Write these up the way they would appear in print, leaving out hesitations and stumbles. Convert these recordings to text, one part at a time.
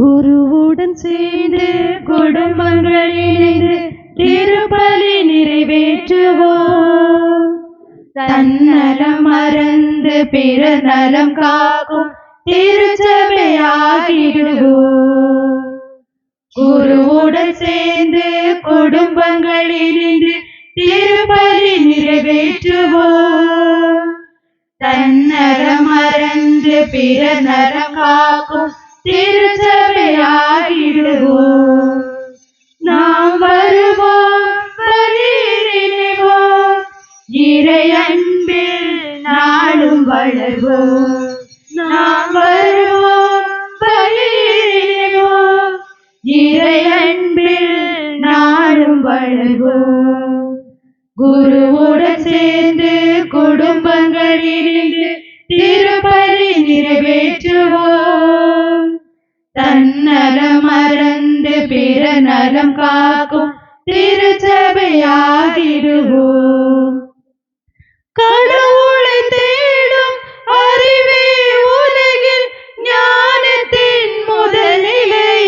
குருவுடன் சேர்ந்து குடும்பங்கள் இணைந்து திருப்பலி நிறைவேற்றுவோம். தன்னலம் மறந்து பிற நலம் காக்கும் திருச்சபையாகிடுவோம். குருவுடன் சேர்ந்து குடும்பங்கள் இணைந்து திருப்பலி நிறைவேற்றுவோம். தன்னலம் மறந்து பிற நலம் காக்கும் திருச்சபையாகிடுவோம். நாம் வருவோம், பலியிடுவோம், இறை அன்பில் நாளும் வளர்வோம். நாம் வருவோம், பலியிடுவோம், இறை அன்பில் நாளும் வளர்வோம். குருவுடன் சேர்ந்து குடும்பங்கள் இணைந்து திருப்பலி நிறைவேற்றுவோம். தன்னலம் மறந்து பிற நலம் காக்கும் திருச்சபையாகிடுவோம். கடவுளை தேடும் அறிவே உலகில் ஞானத்தின் முதல்நிலை.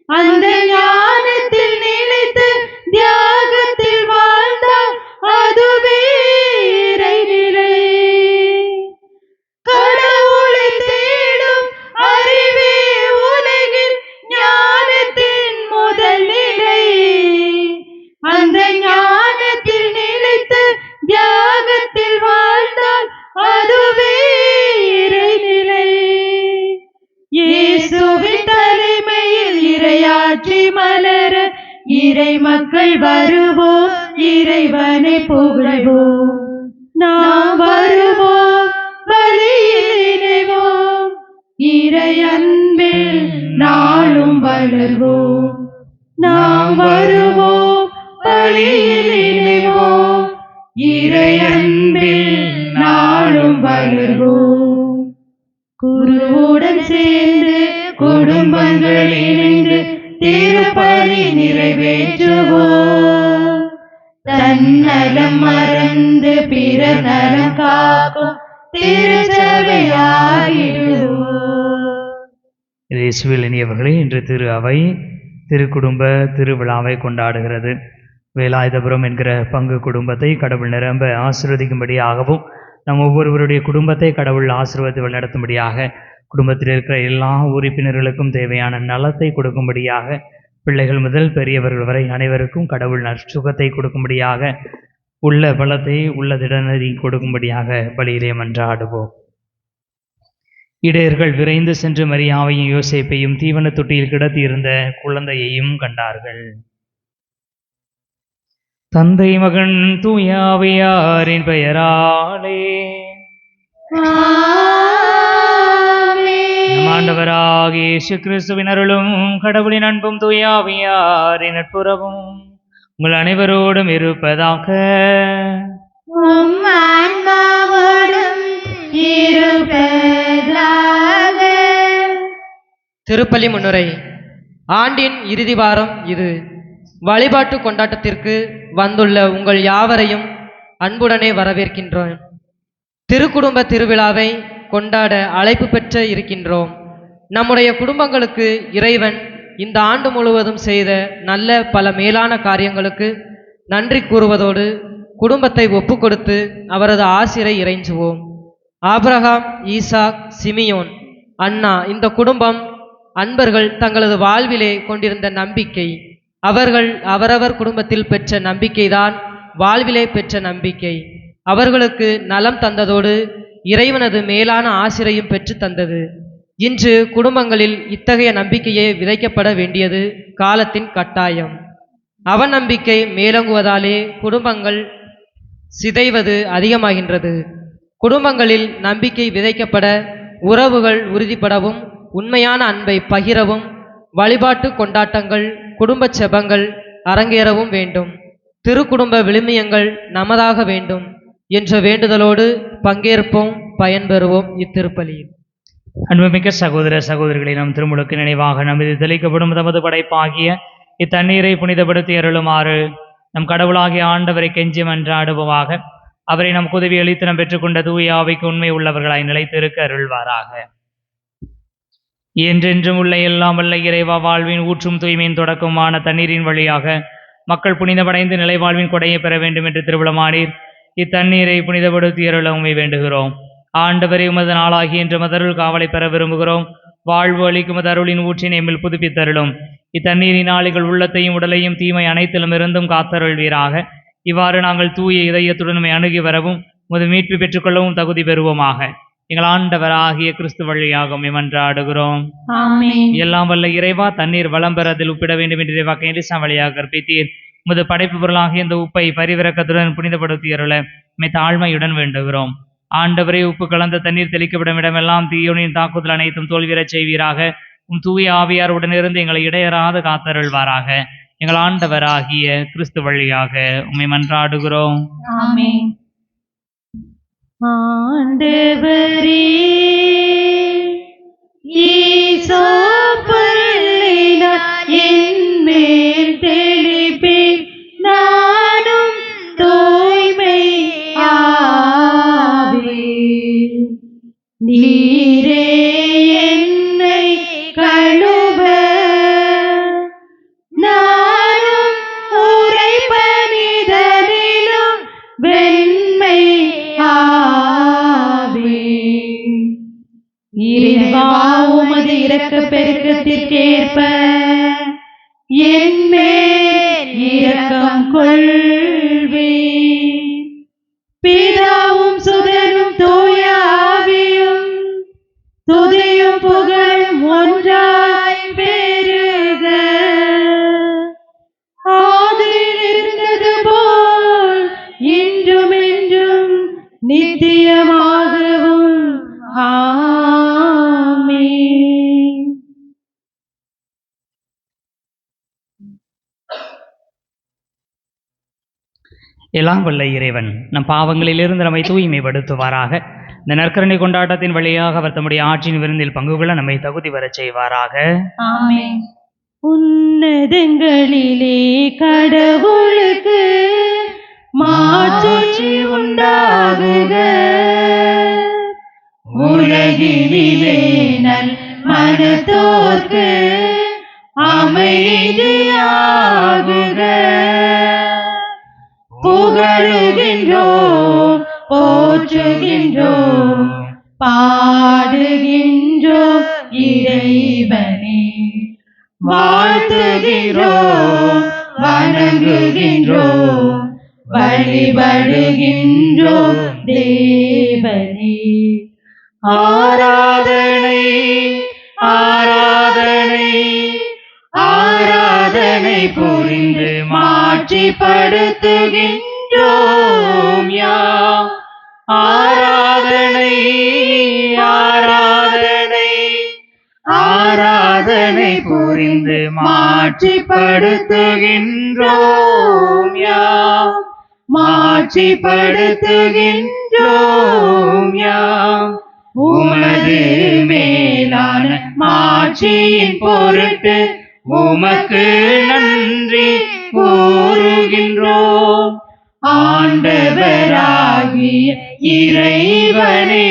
அந்த ஞானத்தில் நிலைத்து தியாகத்தில் வாழ்ந்தால் அதுவே இறைநிலை. கடவுளை தேடும் அறிவே உலகில் ஞானத்தின் முதல்நிலை. அந்த ஞானத்தில் நிலைத்து தியாகத்தில் வாழ்ந்தால் அதுவே இறைநிலை. இயேசுவின் தலைமையில் இறையாட்சி மலர இறை மக்கள் வருவோம், இறைவனை புகழ்வோம். நாம் வருவோம், பலியில் இணைவோம், இறை அன்பில் நாளும் வளர்வோம். நாம் வருவோம், பலியில் இணைவோம், இறை அன்பில் நாளும் வளர்வோம். குருவுடன் சேர்ந்து குடும்பங்கள் இணைந்து திருப்பலி நிறைவேற்றுவோம். தன்னலம் மறந்து பிற நலம் காக்கும் திருச்சபையாகிடுவோம். இயேசுவில் இனியவர்களே, இன்று திரு அவை திருக்குடும்ப திருவிழாவை கொண்டாடுகிறது. வேலாயுதபுரம் என்கிற பங்கு குடும்பத்தை கடவுள் நிரம்ப ஆசீர்வதிக்கும்படியாகவும் நம் ஒவ்வொருவருடைய குடும்பத்தை கடவுள் ஆசீர்வதித்து வழிநடத்தும்படியாக குடும்பத்தில் இருக்கிற எல்லா உறுப்பினர்களுக்கும் தேவையான நலத்தை கொடுக்கும்படியாக பிள்ளைகள் முதல் பெரியவர்கள் வரை அனைவருக்கும் கடவுள் நற்சுகத்தை கொடுக்கும்படியாக உள்ள பலத்தை உள்ள திடநதி கொடுக்கும்படியாக பலியிலே மன்றாடுவோம். இடையர்கள் விரைந்து சென்று மரியாவையும் யோசேப்பையும் தீவன தொட்டியில் கிடத்தியிருந்த குழந்தையையும் கண்டார்கள். தந்தை மகன் தூய ஆவியாரின் பெயராலே நம் ஆண்டவராகிய இயேசு கிறிஸ்துவின் அருளும் கடவுளின் அன்பும் தூய ஆவியாரின் நட்புறவும் உங்கள் அனைவரோடும் இருப்பதாக. திருப்பலி முன்னுரை. ஆண்டின் இறுதி வாரம் இது. வழிபாட்டு கொண்டாட்டத்திற்கு வந்துள்ள உங்கள் யாவரையும் அன்புடனே வரவேற்கின்றோம். திருக்குடும்ப திருவிழாவை கொண்டாட அழைப்பு பெற்று இருக்கின்றோம். நம்முடைய குடும்பங்களுக்கு இறைவன் இந்த ஆண்டு முழுவதும் செய்த நல்ல பல மேலான காரியங்களுக்கு நன்றி கூறுவதோடு குடும்பத்தை ஒப்பு கொடுத்து அவரது ஆசிரை இறைஞ்சுவோம். ஆபிரகாம், ஈசாக், சிமியோன், அன்னா இந்த குடும்பம் அன்பர்கள் தங்களது வாழ்விலே கொண்டிருந்த நம்பிக்கை, அவர்கள் அவரவர் குடும்பத்தில் பெற்ற நம்பிக்கைதான் வாழ்விலே பெற்ற நம்பிக்கை. அவர்களுக்கு நலம் தந்ததோடு இறைவனது மேலான ஆசிரையும் பெற்று தந்தது. இன்று குடும்பங்களில் இத்தகைய நம்பிக்கையே விதைக்கப்பட வேண்டியது காலத்தின் கட்டாயம். அவநம்பிக்கை மேலோங்குவதாலே குடும்பங்கள் சிதைவது அதிகமாகின்றது. குடும்பங்களில் நம்பிக்கை விதைக்கப்பட, உறவுகள் உறுதிப்படவும், உண்மையான அன்பை பகிரவும் வழிபாட்டு கொண்டாட்டங்கள், குடும்ப செபங்கள் அரங்கேறவும் வேண்டும். திருக்குடும்ப விழுமியங்கள் நமதாக வேண்டும் என்ற வேண்டுதலோடு பங்கேற்போம், பயன்பெறுவோம் இத்திருப்பலியில். அன்புமிக்க சகோதர சகோதரிகளை, நம் திருமுழுக்கு நினைவாக நமது தெளிக்கப்படும் தமது படைப்பாகிய இத்தண்ணீரை புனிதப்படுத்தி அருளுமாறு நம் கடவுளாகிய ஆண்டவரை கெஞ்சி மன்றாடுவோமாக. அவரை நம் உதவி அளித்து நம் பெற்றுக்கொண்ட தூய ஆவிக்கு உண்மை உள்ளவர்களாய் நிலைத்திருக்க அருள்வாராக. என்றென்றும் உள்ள எல்லாம் வல்ல இறைவா, வாழ்வின் ஊற்றும் தூய்மையின் தொடக்கமான தண்ணீரின் வழியாக மக்கள் புனிதமடைந்து நிலைவாழ்வின் கொடையை பெற வேண்டும் என்று திருவிழமானீர். இத்தண்ணீரை புனிதப்படுத்தியருள உம்மை வேண்டுகிறோம். ஆண்டவரே, உமது நாளாகி என்று மதருள் காவலை பெற விரும்புகிறோம். வாழ்வு அளிக்கும் அருளின் ஊற்றினை எம்மில் புதுப்பித்தருளும். இத்தண்ணீரினால் எங்கள் உள்ளத்தையும் உடலையும் தீமை அனைத்திலும் இருந்தும் காத்தருள்வீராக. இவ்வாறு நாங்கள் தூய இதயத்துடன் உம்மை அணுகி வரவும் உமது மீட்பு பெற்றுக்கொள்ளவும் தகுதி பெறுவோமாக. எங்கள் ஆண்டவராகிய கிறிஸ்து வழியாக உம்மை மன்றாடுகிறோம். ஆமென். எல்லாம் வல்ல இறைவா, தண்ணீர் வளம் பெற அதில் உப்பிட வேண்டும் என்று இறைவாக்கு எலிசா வழியாக கற்பித்தீர். உமது படைப்பு பொருளாகிய இந்த உப்பை பரிவிரக்கத்துடன் புனிதப்படுத்தியருள உம்மை தாழ்மையுடன் வேண்டுகிறோம். ஆண்டவரே, உப்பு கலந்த தண்ணீர் தெளிக்கப்படும் இடமெல்லாம் தீயோனின் தாக்குதல் அனைத்தும் தோல்வியறச் செய்வீராக. உம் தூய ஆவியார் உடனிருந்து எங்களை இடையறாது காத்தருள்வாராக. எங்கள் ஆண்டவராகிய கிறிஸ்து வழியாக உம்மை மன்றாடுகிறோம். ஆமென். ஆண்டவரே, ஈசோ பல்லினார் என்மேல் தெளிப்பேன், நானும் தூய்மை ஆவேன். நீரே என்னை கழுவ, நானும் உறைபனிதனிலும் வெண்மை ஆவேன். இறைவா, உமது இரக்கப் பெருக்கத்திற்கேற்ப என்மேல் இரக்கம் கொள்வீர். பிதாவும் சுதனும் தூய ஆவியும் துதியும் புகழும் ஒன்றாய் பெருக. ஆதியில் இருந்தது போல் இன்றும் என்றும் நித்தியமாகவும் ஆமென். எல்லாம் வல்ல இறைவன் நம் பாவங்களிலிருந்து நம்மை தூய்மைப்படுத்துவாராக. இந்த நற்கருணை கொண்டாட்டத்தின் வழியாக அவர் தம்முடைய ஆட்சியின் விருந்தில் பங்கு கொள்ள நம்மை தகுதி வரச் செய்வாராக. ஆமென். உன்னதங்களிலே கடவுளுக்கு மாட்சி உண்டாகுக. உலகினிலே நல் மனத்தோர்க்கு அமைதியாகுக. புகழுகின்றோம், போற்றுகின்றோம், பாடுகின்றோம் இறைவனே. வாழ்த்துகின்றோம், வணங்குகின்றோம், வழிபடுகின்றோம் தேவனே. ஆராதனை ஆராதனை ஆராதனை புரிந்து மாட்சிப்படுத்துகின்றோம் யாம். ஆராதனை ஆராதனை ஆராதனை புரிந்து மாட்சிப்படுத்துகின்றோம் யாம். மாட்சிப்படுத்துகின்றோம் யாம். உமது மேலான மாட்சியின் பொருட்டு உமக்கு நன்றி கூறுகின்றோம். ஆண்டவராகிய இறைவனே,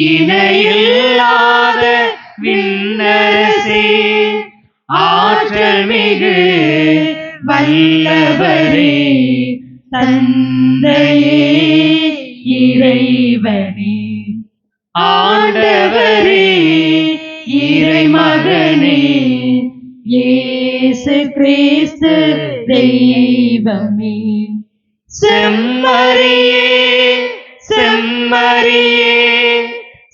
இணையில்லாத விண்ணரசே, ஆற்றல் மிகு வல்லவரே, தந்தையே இறைவனே, ஆண்டவரே இறைமகனே, இயேசு கிறிஸ்து தெய்வமே. செம்மறியே செம்மறியே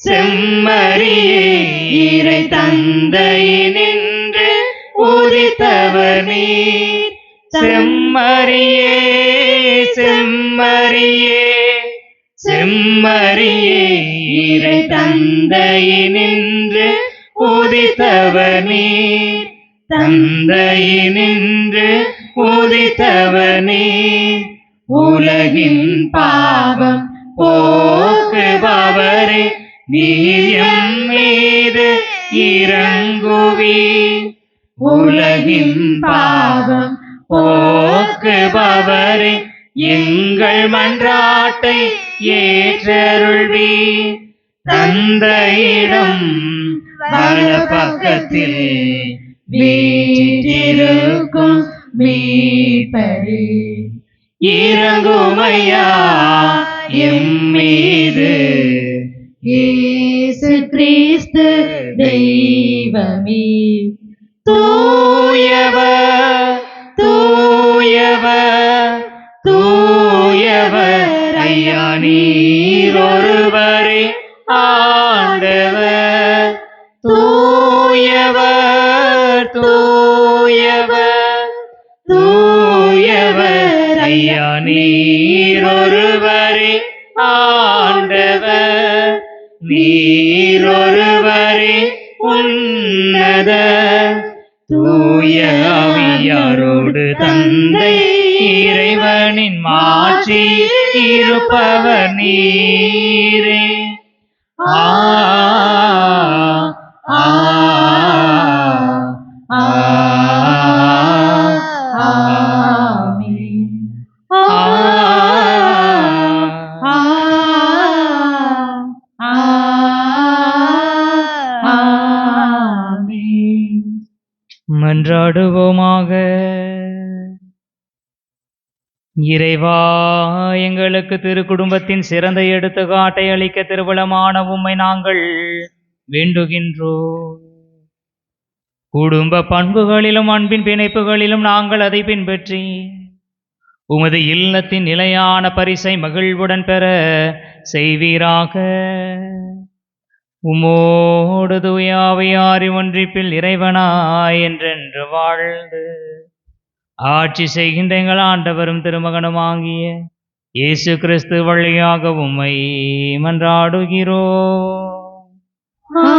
செம்மறியே, இறை தந்தையினின்று உதித்தவர் நீர். செம்மறியே செம்மறியே செம்மறியே, இறை தந்தையினின்று உதித்தவர் நீர். தந்தையினின்று உதித்தவர் நீர். உலகின் பாவம் போக்குபவரே, நீர் எம் மீது இறங்குவீர். உலகின் பாவம் போக்குபவரே, எங்கள் மன்றாட்டை ஏற்றருள்வீர். தந்தையிடம் வலப்பக்கத்தில் வீற்றிருக்கும் மீட்பரே, இறங்குமையா எம்மீது. இயேசு கிறிஸ்து தெய்வமே, தூயவர் தூயவர் தூயவர் ஐயா நீர் ஒருவரே ஆண்டவர். தூயவர் தூயவர் தூயவர் ஐயா நீர் ஒருவரே ஆண்டவர். நீர் ஒருவரே உன்னத தூய ஆவியாரோடு தந்தை இறைவனின் மாட்சி இருப்பவர் நீரே. ஆ ஆ ஆ ஆமென். ஆ ஆமென். மன்றாடுவோமாக. இறைவா, எங்களுக்கு திருக்குடும்பத்தின் சிறந்த எடுத்துக்காட்டை அளிக்க திருவுளமான உம்மை நாங்கள் வேண்டுகின்றோம். குடும்ப பண்புகளிலும் அன்பின் பிணைப்புகளிலும் நாங்கள் அதை பின்பற்றி உமது இல்லத்தின் நிலையான பரிசை மகிழ்வுடன் பெற செய்வீராக. உமோடு தூய ஆவியாரின் ஒன்றிப்பில் இறைவனாய் என்றென்று வாழ்ந்து ஆட்சி செய்கின்ற எங்கள் ஆண்டவரும் திருமகனுமாகிய இயேசு கிறிஸ்து வழியாக உம்மை மன்றாடுகிறோம். ஆமென்.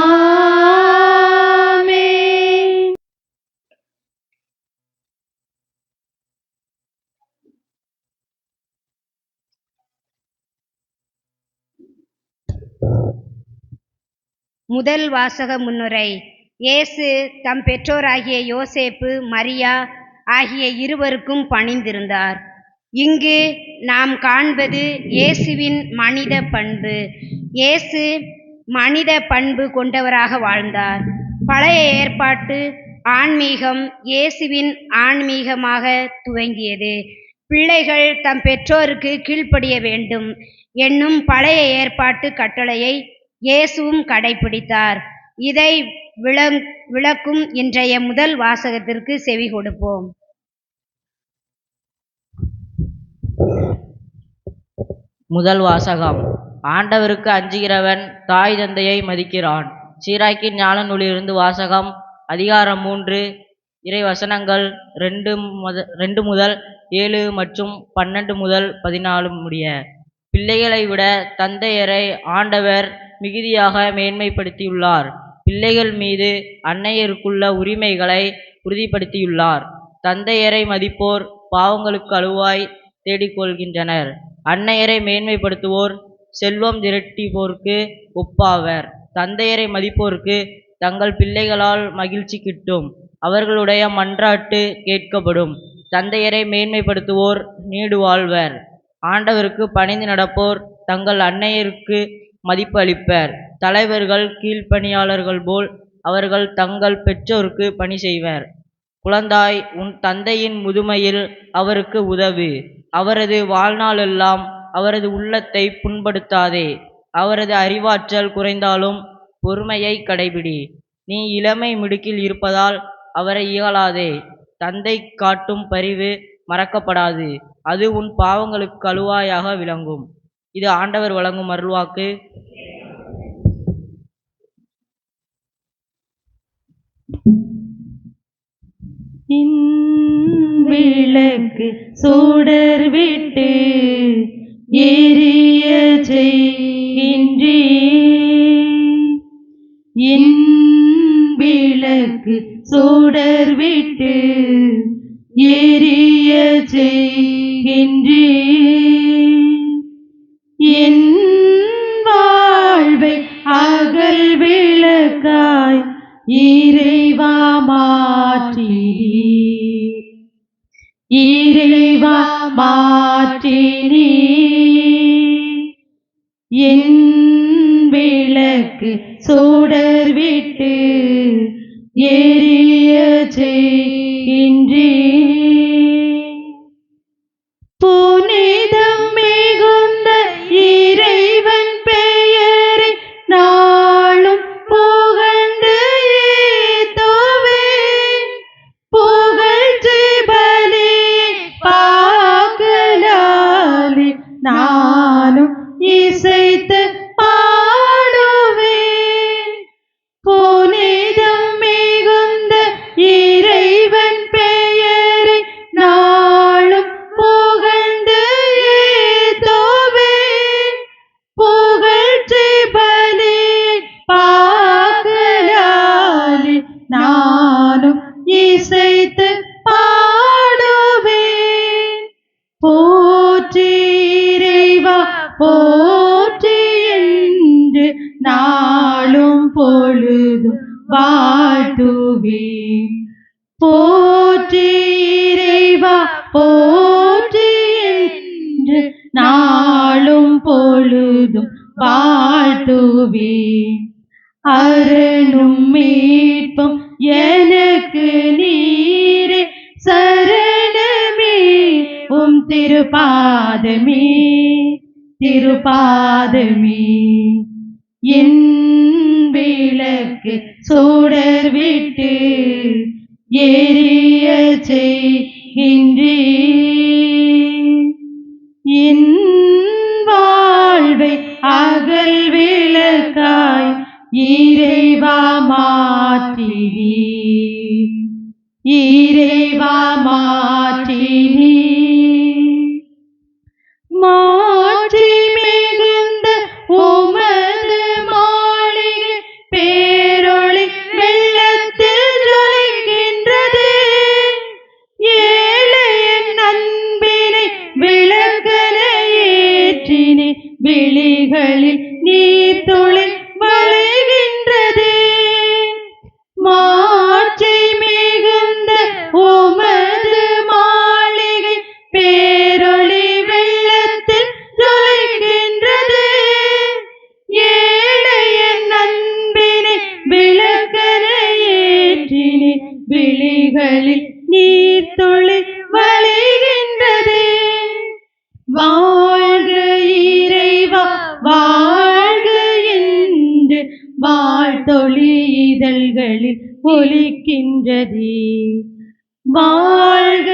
முதல் வாசக முன்னுரை. இயேசு தம் பெற்றோராகிய யோசேப்பு மரியா ஆகிய இருவருக்கும் பணிந்திருந்தார். இங்கு நாம் காண்பது இயேசுவின் மனித பண்பு. இயேசு மனித பண்பு கொண்டவராக வாழ்ந்தார். பழைய ஏற்பாட்டு ஆன்மீகம் இயேசுவின் ஆன்மீகமாக துவங்கியது. பிள்ளைகள் தம் பெற்றோருக்கு கீழ்ப்படிய வேண்டும் என்னும் பழைய ஏற்பாட்டு கட்டளையை இயேசுவும் கடைபிடித்தார். இதை விளக்கும் இன்றைய முதல் வாசகத்திற்கு செவி கொடுப்போம். முதல் வாசகம். ஆண்டவருக்கு அஞ்சுகிறவன் தாய் தந்தையை மதிக்கிறான். சீராக்கின் ஞான நூலிலிருந்து வாசகம். அதிகாரம் 3, இறை வசனங்கள் 2 முதல் 7 மற்றும் 12 முதல் 14 முடிய. பிள்ளைகளை விட தந்தையரை ஆண்டவர் மிகுதியாக மேன்மைப்படுத்தியுள்ளார். பிள்ளைகள் மீது அன்னையருக்குள்ள உரிமைகளை உறுதிப்படுத்தியுள்ளார். தந்தையரை மதிப்போர் பாவங்களுக்கு அழுவாய் தேடிக்கொள்கின்றனர். அன்னையரை மேன்மைப்படுத்துவோர் செல்வம் திரட்டிப்போருக்கு ஒப்பாவர். தந்தையரை மதிப்போருக்கு தங்கள் பிள்ளைகளால் மகிழ்ச்சி கிட்டும். அவர்களுடைய மன்றாட்டு கேட்கப்படும். தந்தையரை மேன்மைப்படுத்துவோர் நீடு வாழ்வர். ஆண்டவருக்கு பணிந்து நடப்போர் தங்கள் அன்னையருக்கு மதிப்பு அளிப்பர். தலைவர்கள் கீழ்ப்பணியாளர்கள் போல் அவர்கள் தங்கள் பெற்றோருக்கு பணி செய்வர். குழந்தாய், உன் தந்தையின் முதுமையில் அவருக்கு உதவு. அவரது வாழ்நாளெல்லாம் அவரது உள்ளத்தை புண்படுத்தாதே. அவரது அறிவாற்றல் குறைந்தாலும் பொறுமையை கடைபிடி. நீ இளமை மிடுக்கில் இருப்பதால் அவரை இகழாதே. தந்தை காட்டும் பரிவு மறக்கப்படாது. அது உன் பாவங்களுக்கு கழுவாயாக விளங்கும். இது ஆண்டவர் வழங்கும் அருள்வாக்கு. விளக்கு சுடர் விட்டு எரிய செய்கின்றே. என் விளக்கு சுடர் விட்டு எரிய செய்கின்றே. என் வாழ்வை அகல் விளக்காய் இறைவா மாற்றினீ. இறைவா மாற்றினீ. என் விளக்கு சுடர் விட்டு எரிய செய்கின்றீர். புனிதம் மிகுந்த இறைவன் பெயரை நாளும் புகழ்ந்து ஏத்துவேன். புகழ்ச்சி பலியை பாக்கலாலே நானும் இசைத்து பாடுவேன். புனிதம் மிகுந்த இறைவன் பெயரை நாளும் புகழ்ந்து ஏத்துவேன். புகழ்ச்சி பலியை பாக்கலாலே நானும் இசைத்து பாடுவேன். போற்றி இறைவா போற்றி என்று நாளும் பொழுதும் வாழ்த்துவேன். போற்றி இறைவா போற்றி என்று நாளும் பொழுதும் வாழ்த்துவேன். அரணும் மீட்பும் எனக்கு நீரே சரணமே உம் திருப்பாதமே திருப்பாதமே. என் விளக்கு சுடர் விட்டு எரிய செய்கின்றீர். என் வாழ்வை அகல் விளக்காய் இறைவா மாற்றினீர். இறைவா மாற்றினீர். மாற்றி மிகுந்த உமது மாளிகை பேரொளி வெள்ளத்தில் ஜொலிக்கின்றது. ஏழையின் அன்பினை விளக்கென ஏற்றினே விழிகளில் நீர் துளி வளைகின்றது. மாற்றி மிகுந்த உமது மாளிகை பேரொளி வெள்ளத்தில் ஜொலிக்கின்றது. ஏழையின் அன்பினை விளக்கென ஏற்றினே விழிகளில் நீர் துளி வளைகின்றது. வாழ்க இறைவா வாழ்க என்று வாழ்த்தொளி இதழ்களில் ஒலிக்கின்றது. வாழ்க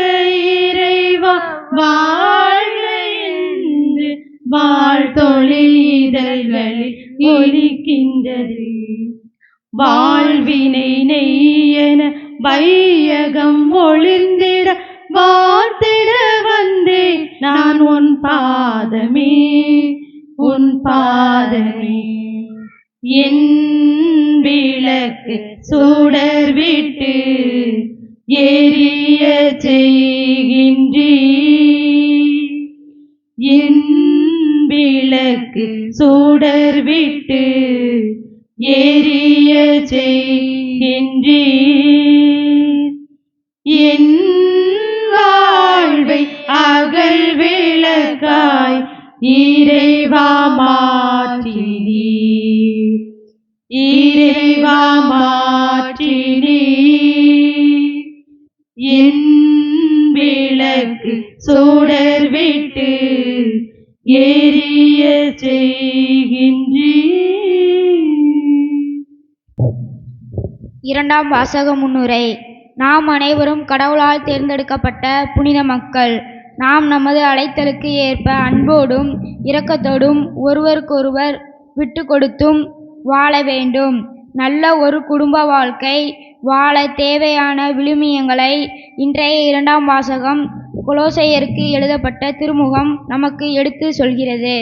இறைவா வாழ்க என்று வாழ்த்தொளி இதழ்களில் ஒலிக்கின்றது. வாழ்வினை நெய்யென வையகம் ஒளிர்ந்திட வார்த்திட வந்தேன் நான் உன் பாதமே உன் பாதமே. என் விளக்கு சுடர் விட்டு எரிய செய்கின்றீர். என் விளக்கு சுடர் விட்டு எரிய செய்கின்றீர். என் வாழ்வை அகல் விளக்காய் இறைவா மாற்றினீர். இறைவா மாற்றினீர். என் விளக்கு சுடர் விட்டு எரிய செய்கின்றீர். இரண்டாம் வாசக முன்னுரை. நாம் அனைவரும் கடவுளால் தேர்ந்தெடுக்கப்பட்ட புனித மக்கள். நாம் நமது அழைத்தலுக்கு ஏற்ப அன்போடும் இரக்கத்தோடும் ஒருவருக்கொருவர் விட்டு கொடுத்தும் வாழ வேண்டும். நல்ல ஒரு குடும்ப வாழ்க்கை வாழ தேவையான விழுமியங்களை இன்றைய இரண்டாம் வாசகம் கொலோசையருக்கு எழுதப்பட்ட திருமுகம் நமக்கு எடுத்து சொல்கிறது.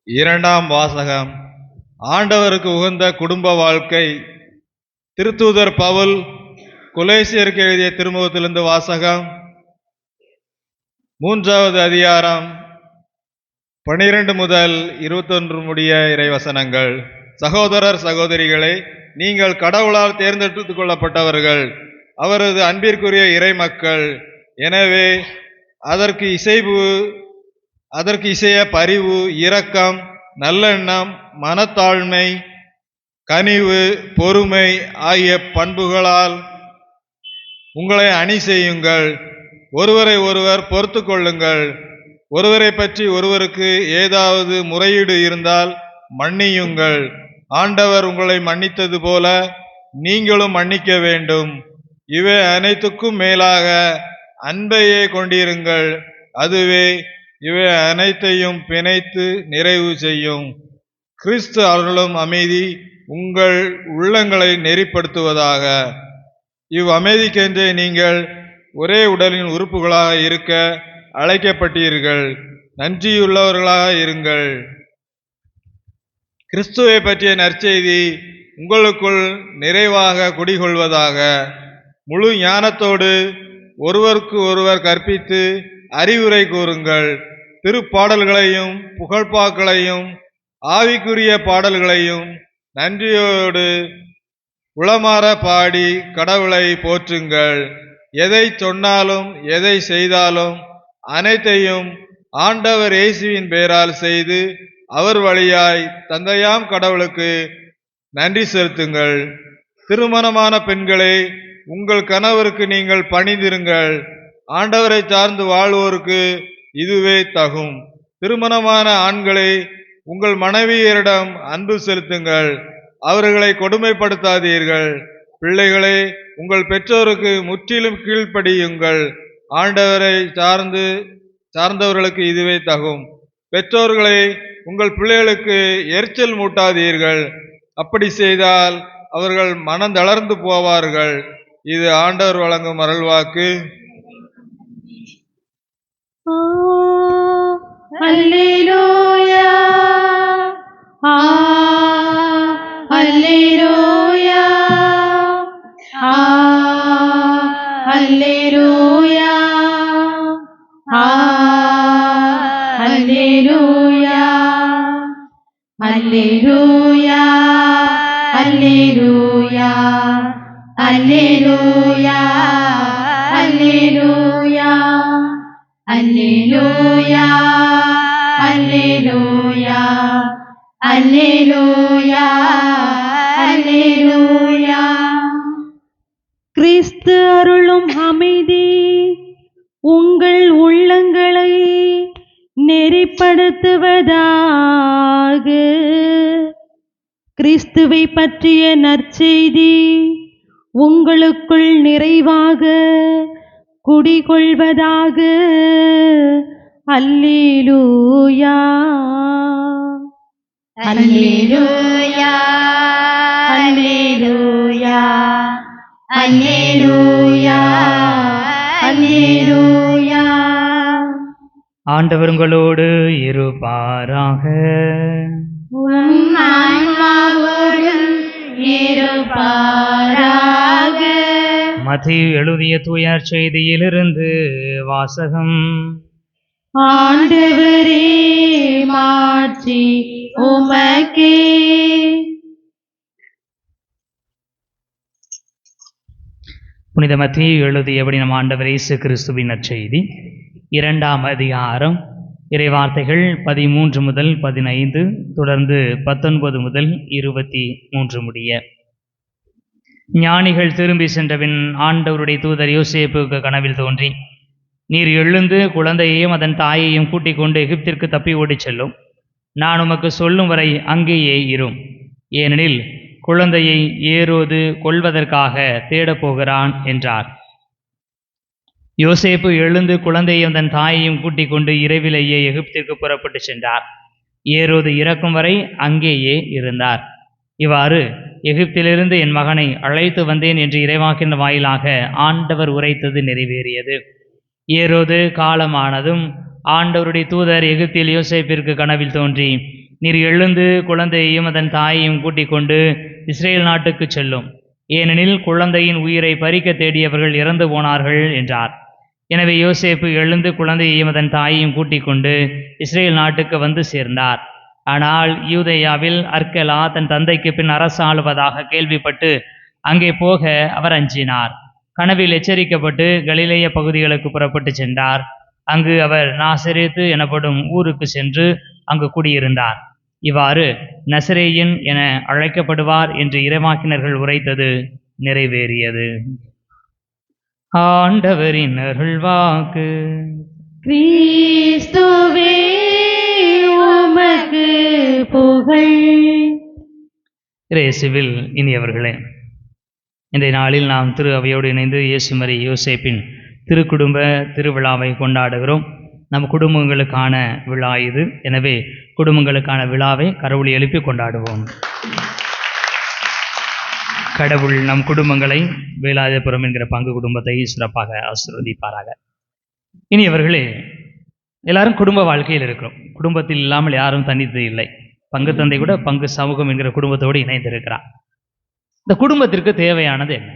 இரண்டாம் வாசகம். ஆண்டவருக்கு உகந்த குடும்ப வாழ்க்கை. திருத்தூதர் பவுல் கொலோசியருக்கு எழுதிய திருமுகத்திலிருந்து வாசகம். 3வது அதிகாரம் 12 முதல் 21 முடிய இறைவசனங்கள். சகோதரர் சகோதரிகளே, நீங்கள் கடவுளால் தேர்ந்தெடுத்துக் கொள்ளப்பட்டவர்கள், அவரது அன்பிற்குரிய இறை மக்கள். எனவே அதற்கு இசைவு அதற்கு இசைய பரிவு, இரக்கம், நல்லெண்ணம், மனத்தாழ்மை, கனிவு, பொறுமை ஆகிய பண்புகளால் உங்களை அணி செய்யுங்கள். ஒருவரை ஒருவர் பொறுத்து கொள்ளுங்கள். ஒருவரை பற்றி ஒருவருக்கு ஏதாவது முறையீடு இருந்தால் மன்னியுங்கள். ஆண்டவர் உங்களை மன்னித்தது போல நீங்களும் மன்னிக்க வேண்டும். இவை அனைத்துக்கும் மேலாக அன்பையே கொண்டிருங்கள். அதுவே இவை அனைத்தையும் பிணைத்து நிறைவு செய்யும். கிறிஸ்து அருளும் அமைதி உங்கள் உள்ளங்களை நெறிப்படுத்துவதாக. அமைதிக்கென்றே நீங்கள் ஒரே உடலின் உறுப்புகளாக இருக்க அழைக்கப்பட்டீர்கள். நன்றியுள்ளவர்களாக இருங்கள். கிறிஸ்துவை பற்றிய நற்செய்தி உங்களுக்குள் நிறைவாக குடிகொள்வதாக. முழு ஞானத்தோடு ஒருவருக்கு ஒருவர் கற்பித்து அறிவுரை கூறுங்கள். திருப்பாடல்களையும் புகழ்பாக்களையும் ஆவிக்குரிய பாடல்களையும் நன்றியோடு உளமாற பாடி கடவுளை போற்றுங்கள். எதை சொன்னாலும் எதை செய்தாலும் அனைத்தையும் ஆண்டவர் இயேசுவின் பெயரால் செய்து அவர் வழியாய் தந்தையாம் கடவுளுக்கு நன்றி செலுத்துங்கள். திருமணமான பெண்களே, உங்கள் கணவருக்கு நீங்கள் பணிந்திருங்கள். ஆண்டவரை சார்ந்து வாழ்வோருக்கு இதுவே தகும். திருமணமான ஆண்களே, உங்கள் மனைவியரிடம் அன்பு செலுத்துங்கள். அவர்களை கொடுமைப்படுத்தாதீர்கள். பிள்ளைகளே, உங்கள் பெற்றோருக்கு முற்றிலும் கீழ்ப்படியுங்கள். ஆண்டவரை சார்ந்தவர்களுக்கு இதுவே தகும். பெற்றோர்களை உங்கள் பிள்ளைகளுக்கு எரிச்சல் மூட்டாதீர்கள். அப்படி செய்தால் அவர்கள் மனந்தளர்ந்து போவார்கள். இது ஆண்டவர் வழங்கும் அருள்வாக்கு. அல்லேலூயா, அல்லேலூயா, அல்லேலூயா, அல்லேலூயா, அல்லேலூயா, அல்லேலூயா, அல்லேலூயா, அல்லேலூயா, அல்லேலூயா, அல்லேலூயா, அல்லேலூயா, அல்லேலூயா. கிறிஸ்து அருளும் அமைதி உங்கள் உள்ளங்களை நெறிப்படுத்துவதாக. கிறிஸ்துவை பற்றிய நற்செய்தி உங்களுக்குள் நிறைவாக குடிகொள்வதாக. அல்லேலூயா, அல்லேலூயா, அல்லேலூயா, அல்லேலூயா, அல்லேலூயா. ஆண்டவர் உங்களோடு இருப்பாராக. உம் ஆன்மாவோடும் இருப்பாராக. மத்தேயு எழுதிய தூய செய்தியிலிருந்து வாசகம். ஆண்டவரே, மாட்சி உமக்கே. புனித மத்தேயு எழுதியபடி நம் ஆண்டவர் இயேசு கிறிஸ்துவின் நற்செய்தி 2ஆம் அதிகாரம் இறைவார்த்தைகள் 13 முதல் 15 தொடர்ந்து 19 முதல் 23 முடிய. ஞானிகள் திரும்பி சென்றபின் ஆண்டவருடைய தூதர் யோசேப்புக்கு கனவில் தோன்றி, நீர் எழுந்து குழந்தையையும் அதன் தாயையும் கூட்டிக் கொண்டு எகிப்திற்கு தப்பி ஓடிச் செல்லும். நான் உமக்கு சொல்லும் வரை அங்கேயே இரும். ஏனெனில் குழந்தையை ஏரோது கொல்வதற்காக தேடப்போகிறான் என்றார். யோசேப்பு எழுந்து குழந்தையையும் தன் தாயையும் கூட்டிக் கொண்டு இரவிலேயே எகிப்திற்கு புறப்பட்டு சென்றார். ஏரோது இறக்கும் வரை அங்கேயே இருந்தார். இவ்வாறு எகிப்திலிருந்து என் மகனை அழைத்து வந்தேன் என்று இறைவாக்கின் வாயிலாக ஆண்டவர் உரைத்தது நிறைவேறியது. ஏரோது காலமானதும் ஆண்டவருடைய தூதர் எகிப்தில் யோசேப்பிற்கு கனவில் தோன்றி, நீர் எழுந்து குழந்தையையும் அதன் தாயையும் கூட்டிக் கொண்டு இஸ்ரேல் நாட்டுக்கு செல்லும். ஏனெனில் குழந்தையின் உயிரை பறிக்க தேடியவர்கள் இறந்து போனார்கள் என்றார். எனவே யோசேப்பு எழுந்து குழந்தையையும் அதன் தாயையும் கூட்டிக் கொண்டு இஸ்ரேல் நாட்டுக்கு வந்து சேர்ந்தார். ஆனால் யூதேயாவில் அர்க்கெலா தன் தந்தைக்கு பின் அரசு ஆளுவதாக கேள்விப்பட்டு அங்கே போக அவர் அஞ்சினார். கனவில் எச்சரிக்கப்பட்டு கலிலேய பகுதிகளுக்கு புறப்பட்டு சென்றார். அங்கு அவர் நாசரேத்து எனப்படும் ஊருக்கு சென்று அங்கு குடியிருந்தார். இவ்வாறு நசரேயன் என அழைக்கப்படுவார் என்று இறைவாக்கினர்கள் உரைத்தது நிறைவேறியது. ஆண்டவரின் அருள்வாக்கு. கிறிஸ்துவே உமக்கு புகழ். இயேசுவில் இனியவர்களே, இன்றைய நாளில் நாம் திரு அவையோடு இணைந்து இயேசு மரி யோசேப்பின் திருக்குடும்ப திருவிழாவை கொண்டாடுகிறோம். நம் குடும்பங்களுக்கான விழா இது. எனவே குடும்பங்களுக்கான விழாவை கடவுளை எழுப்பி கொண்டாடுவோம். கடவுள் நம் குடும்பங்களை, வேலாயுதபுரம் என்கிற பங்கு குடும்பத்தை சிறப்பாக ஆசீர்வதிப்பாராக. இனியவர்களே, எல்லாரும் குடும்ப வாழ்க்கையில் இருக்கிறோம். குடும்பத்தில் இல்லாமல் யாரும் தனித்து இல்லை. பங்கு தந்தை கூட பங்கு சமூகம் என்கிற குடும்பத்தோடு இணைந்திருக்கிறார். இந்த குடும்பத்திற்கு தேவையானது என்ன?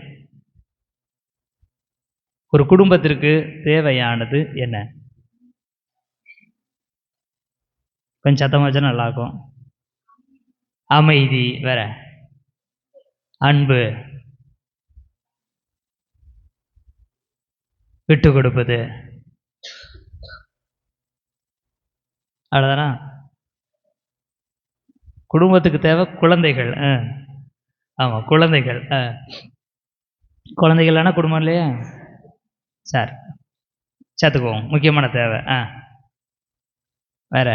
ஒரு குடும்பத்திற்கு தேவையானது என்ன? கொஞ்சம் சத்தமாக வச்சா நல்லா இருக்கும். அமைதி, வேற அன்பு, விட்டு கொடுப்பது, அவ்வளோதானா? குடும்பத்துக்கு தேவை குழந்தைகள். ஆமாம், குழந்தைகள். குழந்தைகள்னா குடும்பம் இல்லையா சார்? சேர்த்துக்குவோம், முக்கியமான தேவை. வேற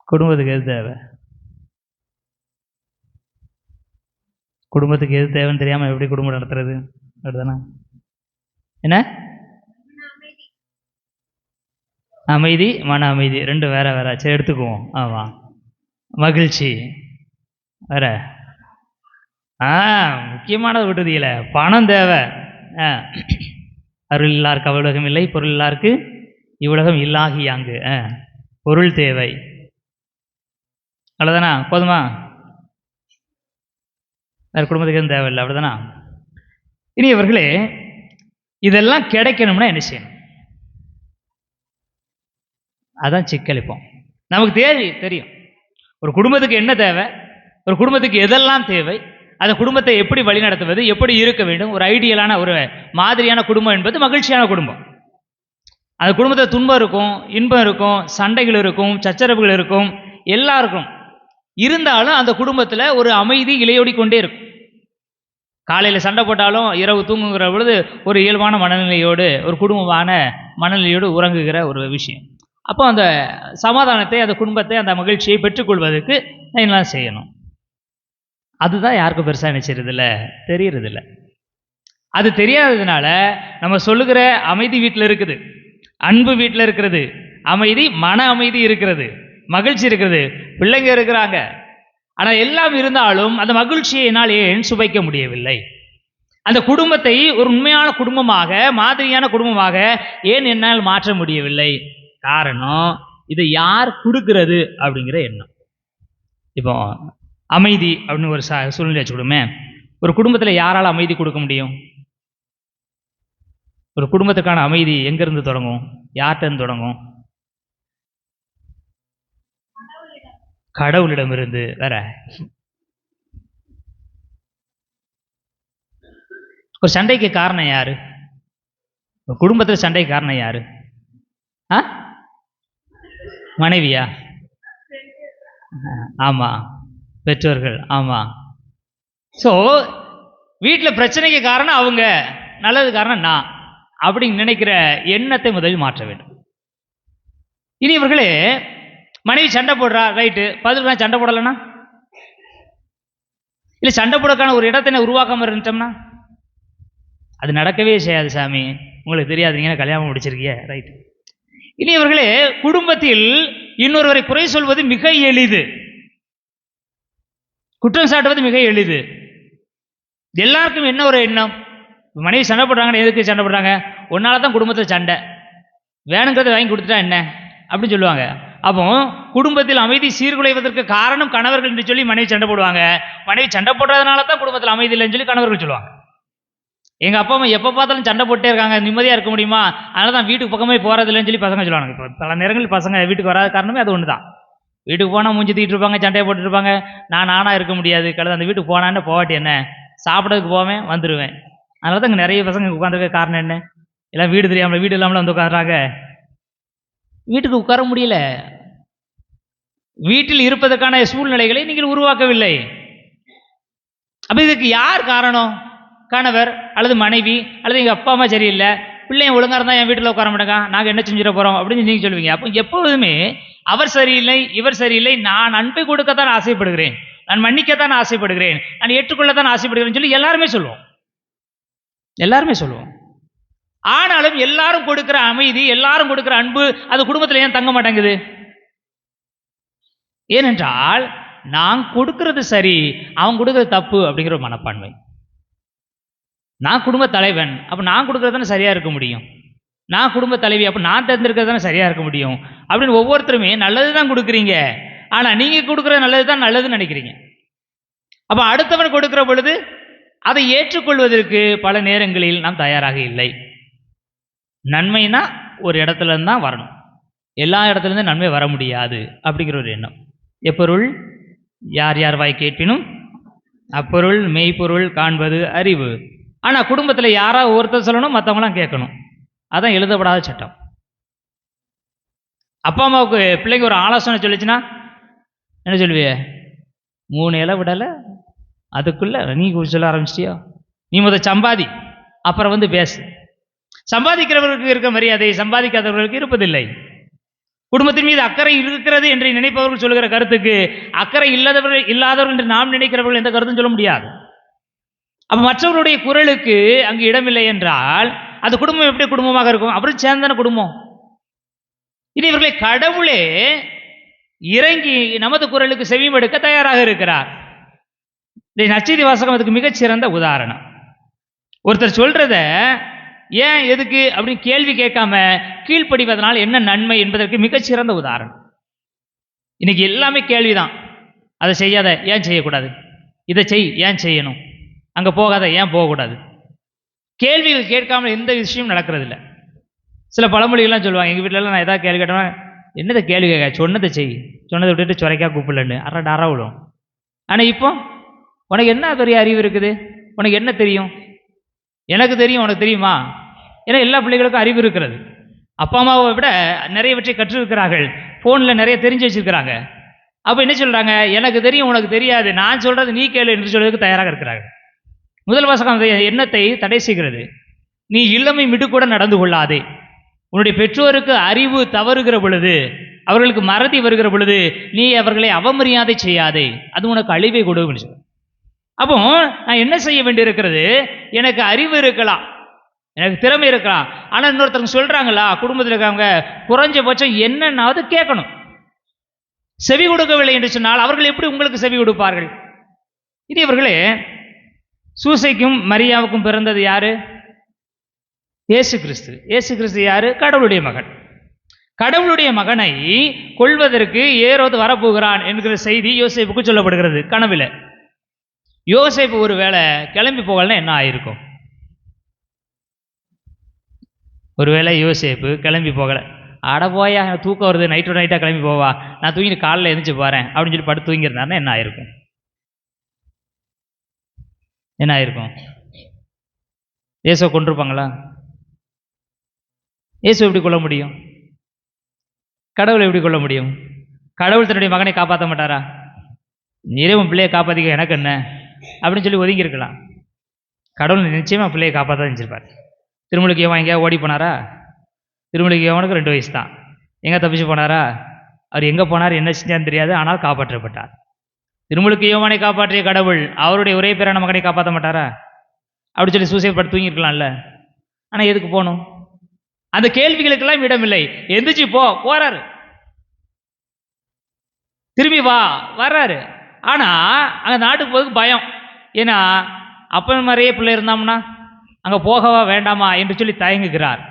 குடும்பத்துக்கு எது தேவை? குடும்பத்துக்கு எது தேவைன்னு தெரியாமல் எப்படி குடும்பம் நடத்துறது? அப்படிதானே? என்ன? அமைதி, மன அமைதி, ரெண்டும் வேற வேற. சரி, எடுத்துக்குவோம். ஆமாம், மகிழ்ச்சி வேற. முக்கியமானது விட்டுறதில்ல, பணம் தேவை. அருள் இல்லாருக்கு அவ்வுலகம் இல்லை, பொருள் இல்லாருக்கு இவ்வுலகம் இல்லாகி அங்கு. பொருள் தேவை, அவ்வளோதானா? போதுமா? வேறு குடும்பத்துக்கு எதுவும் தேவையில்லை, அப்படிதானா? இனி இவர்களே, இதெல்லாம் கிடைக்கணும்னா என்ன செய்யணும்? அதான் சிக்கல். இப்போ நமக்கு தெரியும் ஒரு குடும்பத்துக்கு என்ன தேவை, ஒரு குடும்பத்துக்கு எதெல்லாம் தேவை, அந்த குடும்பத்தை எப்படி வழி நடத்துவது, எப்படி இருக்க வேண்டும். ஒரு ஐடியலான ஒரு மாதிரியான குடும்பம் என்பது மகிழ்ச்சியான குடும்பம். அந்த குடும்பத்தில் துன்பம் இருக்கும், இன்பம் இருக்கும், சண்டைகள் இருக்கும், சச்சரவுகள் இருக்கும், எல்லாருக்கும். இருந்தாலும் அந்த குடும்பத்தில் ஒரு அமைதி இலையோடி கொண்டே இருக்கும். காலையில் சண்டை போட்டாலும் இரவு தூங்குகிற பொழுது ஒரு இயல்பான மனநிலையோடு, ஒரு குடும்பமான மனநிலையோடு உறங்குகிற ஒரு விஷயம். அப்போ அந்த சமாதானத்தை, அந்த குடும்பத்தை, அந்த மகிழ்ச்சியை பெற்றுக்கொள்வதற்கு என்னெல்லாம் செய்யணும்? அதுதான் யாருக்கும் பெருசாக நினைச்சிருதில்ல, தெரியறதில்ல. அது தெரியாததுனால நம்ம சொல்லுகிற அமைதி வீட்டில் இருக்குது, அன்பு வீட்டில் இருக்கிறது, அமைதி மன அமைதி இருக்கிறது, மகிழ்ச்சி இருக்கிறது, பிள்ளைங்க இருக்கிறாங்க. ஆனால் எல்லாம் இருந்தாலும் அந்த மகிழ்ச்சியை என்னால் ஏன் சுவைக்க முடியவில்லை? அந்த குடும்பத்தை ஒரு உண்மையான குடும்பமாக, மாதிரியான குடும்பமாக ஏன் என்னால் மாற்ற முடியவில்லை? காரணம், இதை யார் கொடுக்கிறது அப்படிங்கிற எண்ணம். இப்போ அமைதி அப்படின்னு ஒரு சூழ்நிலை வச்சுக்கிடுமே, ஒரு குடும்பத்தில் யாரால் அமைதி கொடுக்க முடியும்? ஒரு குடும்பத்துக்கான அமைதி எங்கேருந்து தொடங்கும்? யார்கிட்ட தொடங்கும்? கடவுளிடமிருந்து. வேற ஒரு சண்டைக்கு காரணம் யாரு? ஒரு குடும்பத்தில் சண்டைக்கு காரணம் யாரு? மனைவியா? ஆமா, பெற்றோர்கள். ஆமா. ஸோ வீட்டில் பிரச்சனைக்கு காரணம் அவங்க, நல்லது காரணம் நான் அப்படின்னு நினைக்கிற எண்ணத்தை முதலில் மாற்ற வேண்டும். இனி இவர்களே, மனைவி சண்டை போடுறா, ரைட்டு, பதிலுக்கு சண்டை போடலைன்னா, இல்லை சண்டை போடுறதுக்கான ஒரு இடத்தினை உருவாக்காம இருந்துட்டோம்னா, அது நடக்கவே செய்யாது சாமி. உங்களுக்கு தெரியாது, நீங்க கல்யாணம் முடிச்சிருக்கீங்க, ரைட்டு. இனி இவர்களே, குடும்பத்தில் இன்னொருவரை குறை சொல்வது மிக எளிது, குற்றம் சாட்டுவது மிக எளிது. எல்லாருக்கும் என்ன ஒரு எண்ணம்? மனைவி சண்டை போடுறாங்கன்னு எதுக்கு சண்டை போடுறாங்க? ஒன்னால தான் குடும்பத்தில் சண்டை, வேணுங்கிறத வாங்கி கொடுத்துட்டா என்ன அப்படின்னு சொல்லுவாங்க. அப்போ குடும்பத்தில் அமைதி சீர்குலைவதற்கு காரணம் கணவர்கள் என்று சொல்லி மனைவி சண்டை போடுவாங்க. மனைவி சண்டை போடுறதுனால தான் குடும்பத்தில் அமைதி இல்லைன்னு சொல்லி கணவர்கள் சொல்லுவாங்க. எங்கள் அப்பா அம்மா எப்போ பார்த்தாலும் சண்டை போட்டே இருக்காங்க, நிம்மதியாக இருக்க முடியுமா, அதனால தான் வீட்டுக்கு பக்கமே போகிறது இல்லைன்னு சொல்லி பசங்க சொல்லுவாங்க. இப்போ பல நேரங்களில் பசங்க வீட்டுக்கு வராத காரணமே அது ஒன்று தான். வீட்டுக்கு போனால் மூஞ்சி தூக்கிட்டு இருப்பாங்க, சண்டையை போட்டுருப்பாங்க. நானாக இருக்க முடியாது, கழுது அந்த வீட்டுக்கு போனான்னு போவாட்டி என்ன, சாப்பிட்றதுக்கு போவேன் வந்துடுவேன், அதனால தான் இங்கே நிறைய பசங்க உட்காந்துருக்க காரணம் என்ன? எல்லாம் வீடு தெரியாமல் வீடு இல்லாமல் வந்து உட்காடுறாங்க. வீட்டுக்கு உட்கார முடியல. வீட்டில் இருப்பதற்கான சூழ்நிலைகளை நீங்கள் உருவாக்கவில்லை. அப்போ இதுக்கு யார் காரணம்? கணவர் அல்லது மனைவி அல்லது எங்கள் அப்பா அம்மா சரியில்லை, பிள்ளைங்க ஒழுங்காக இருந்தால் என் வீட்டில் உட்கார மாட்டேங்க, நாங்கள் என்ன செஞ்சிட போகிறோம் அப்படின்னு நீங்கள் சொல்லுவீங்க. அப்போ எப்பொழுதுமே அவர் சரியில்லை, இவர் சரியில்லை, நான் அன்பை கொடுக்கத்தான் ஆசைப்படுகிறேன், நான் மன்னிக்கத்தான் ஆசைப்படுகிறேன், நான் ஏற்றுக்கொள்ளத்தான் ஆசைப்படுகிறேன் சொல்லி எல்லாருமே சொல்லுவோம். ஆனாலும் எல்லாரும் கொடுக்கிற அமைதி, எல்லாரும் கொடுக்கிற அன்பு அது குடும்பத்தில் ஏன் தங்க மாட்டேங்குது? ஏனென்றால் நான் கொடுக்கிறது சரி, அவன் கொடுக்கிறது தப்பு அப்படிங்கிற ஒரு மனப்பான்மை. நான் குடும்ப தலைவன், அப்போ நான் கொடுக்கறது தானே சரியாக இருக்க முடியும். நான் குடும்ப தலைவி, அப்போ நான் தேர்ந்தெடுக்கிறது தானே சரியாக இருக்க முடியும் அப்படின்னு ஒவ்வொருத்தருமே நல்லது தான் கொடுக்குறீங்க. ஆனால் நீங்கள் கொடுக்குற நல்லது தான் நல்லதுன்னு நினைக்கிறீங்க. அப்போ அடுத்தவன் கொடுக்கிற பொழுது அதை ஏற்றுக்கொள்வதற்கு பல நேரங்களில் நாம் தயாராக இல்லை. நன்மைனா ஒரு இடத்துல இருந்து தான் வரணும், எல்லா இடத்துலேருந்து நன்மை வர முடியாது அப்படிங்கிற ஒரு எண்ணம். எப்பொருள் யார் யார் வாய் கேட்பினும் அப்பொருள் மெய்ப்பொருள் காண்பது அறிவு. ஆனால் குடும்பத்தில் யாராவது ஒருத்தர் சொல்லணும், மற்றவங்களாம் கேட்கணும். அதான் எழுதப்படாத சட்டம். அப்பா அம்மாவுக்கு பிள்ளைங்க ஒரு ஆலோசனை சொல்லிச்சுன்னா என்ன சொல்லுவிய? 3 இலை விடலை, அதுக்குள்ள நீ சொல்ல ஆரம்பிச்சிட்டியோ? நீ சம்பாதி, அப்புறம் வந்து பேசு. சம்பாதிக்கிறவர்களுக்கு இருக்க மரியாதை சம்பாதிக்காதவர்களுக்கு இருப்பதில்லை. குடும்பத்தின் மீது அக்கறை இருக்கிறது என்று நினைப்பவர்கள் சொல்லுகிற கருத்துக்கு அக்கறை இல்லாதவர்கள் என்று நாம் நினைக்கிறவர்கள் எந்த கருத்தும் சொல்ல முடியாது. அப்ப மற்றவர்களுடைய குரலுக்கு அங்கு இடமில்லை என்றால் அது குடும்பம் எப்படி குடும்பமாக இருக்கும்? அப்புறம் சேர்ந்தான குடும்பம். இனி இவர்களை கடவுளே இறங்கி நமது குரலுக்கு செவிமடுக்க தயாராக இருக்கிறார். நற்செய்தி வாசகம் அதுக்கு மிகச்சிறந்த உதாரணம். ஒருத்தர் சொல்றத ஏன் எதுக்கு அப்படின்னு கேள்வி கேட்காம கீழ்ப்படிவதனால் என்ன நன்மை என்பதற்கு மிகச்சிறந்த உதாரணம். இன்னைக்கு எல்லாமே கேள்விதான். அதை செய்யாத, ஏன் செய்யக்கூடாது? இதை செய், ஏன் செய்யணும்? அங்கே போகாத, ஏன் போகக்கூடாது? கேள்விகள் கேட்காமல் எந்த விஷயமும் நடக்கிறதில்ல. சில பழமொழிகள்லாம் சொல்லுவாங்க. எங்கள் வீட்டிலலாம் நான் எதாவது கேள்வி கேட்டேன், என்னதை கேள்வி கேட்க, சொன்னதை செய், சொன்னதை விட்டுட்டு சுரைக்கா கூப்பிடலன்னு அரை விடும். ஆனால் இப்போ உனக்கு என்ன பெரிய அறிவு இருக்குது? உனக்கு என்ன தெரியும்? எனக்கு தெரியும், உனக்கு தெரியுமா? ஏன்னா எல்லா பிள்ளைகளுக்கும் அறிவு இருக்கிறது. அப்பா அம்மாவை விட நிறையவற்றை கற்றிருக்கிறார்கள், ஃபோனில் நிறைய தெரிஞ்சு வச்சிருக்கிறாங்க. அப்போ என்ன சொல்கிறாங்க? எனக்கு தெரியும், உனக்கு தெரியாது, நான் சொல்கிறது நீ கேளு என்று சொல்வதற்கு தயாராக இருக்கிறாங்க. முதல் வாசகம் அந்த எண்ணத்தை தடை செய்கிறது. நீ இளமை மிடுக்கூட நடந்து கொள்ளாதே. உன்னுடைய பெற்றோருக்கு அறிவு தவறுகிற பொழுது, அவர்களுக்கு மறதி வருகிற பொழுது நீ அவர்களை அவமரியாதை செய்யாதே, அது உனக்கு அழிவை கொடுக்கும் சொல்லு. அப்போ நான் என்ன செய்ய வேண்டியிருக்கிறது? எனக்கு அறிவு இருக்கலாம், எனக்கு திறமை இருக்கலாம், ஆனால் இன்னொருத்தவங்க சொல்கிறாங்களா, குடும்பத்தில் இருக்கிறவங்க குறைஞ்சபட்சம் என்னன்னாவது கேட்கணும். செவி கொடுக்கவில்லை என்று சொன்னால் அவர்கள் எப்படி உங்களுக்கு செவி கொடுப்பார்கள்? இது இவர்களே சூசைக்கும் மரியாவுக்கும் பிறந்தது யாரு? இயேசு கிறிஸ்து. இயேசு கிறிஸ்து யாரு? கடவுளுடைய மகன். கடவுளுடைய மகனை கொல்வதற்கு ஏரோது வரப்போகிறான் என்கிற செய்தி யோசேப்புக்கு சொல்லப்படுகிறது கனவுல. யோசேப்பு ஒரு வேளை கிளம்பி போகலன்னா என்ன ஆயிருக்கும்? ஒருவேளை யோசேப்பு கிளம்பி போகலை, அட போயா தூக்கம் வருது, நைட்டோட நைட்டாக கிளம்பி போவா, நான் தூங்கிட்டு காலையில் எழுந்திரிச்சு போகிறேன் அப்படின்னு சொல்லி படுத்து தூங்கியிருந்தாருன்னா என்ன ஆயிருக்கும்? என்ன ஆயிருக்கும்? இயேசுவை கொண்டிருப்பாங்களா? இயேசு எப்படி கொள்ள முடியும்? கடவுளை எப்படி கொள்ள முடியும்? கடவுள் தன்னுடைய மகனை காப்பாற்ற மாட்டாரா? இறைவன் பிள்ளையை காப்பாற்றிக்க எனக்கு என்ன அப்படின்னு சொல்லி ஒதுங்கி இருக்கலாம். கடவுள் நிச்சயமாக பிள்ளையை காப்பாற்ற செஞ்சிருப்பார். திருமலுக்கு ஏவன் எங்கேயா ஓடி போனாரா? திருமலுக்கு ஏவனுக்கு 2 வயசு தான். எங்கே தப்பிச்சு போனாரா? அவர் எங்கே போனார், என்ன செஞ்சான்னு தெரியாது, ஆனால் காப்பாற்றப்பட்டார். திருமலுக்கு யோவானை காப்பாற்றிய கடவுள் அவருடைய ஒரே பேரான மகனை காப்பாற்ற மாட்டாரா? அப்படி சொல்லி சூசைட் பட்டு தூங்கியிருக்கலாம்ல. ஆனால் எதுக்கு போகணும்? அந்த கேள்விகளுக்கெல்லாம் இடமில்லை. எந்திரிச்சு போறாரு, திரும்பி வர்றாரு. ஆனால் அங்கே நாட்டுக்கு போகிறதுக்கு பயம். ஏன்னா அப்பன் மாதிரியே பிள்ளை இருந்தாம்னா அங்கே போகவா வேண்டாமா என்று சொல்லி தயங்குகிறார்.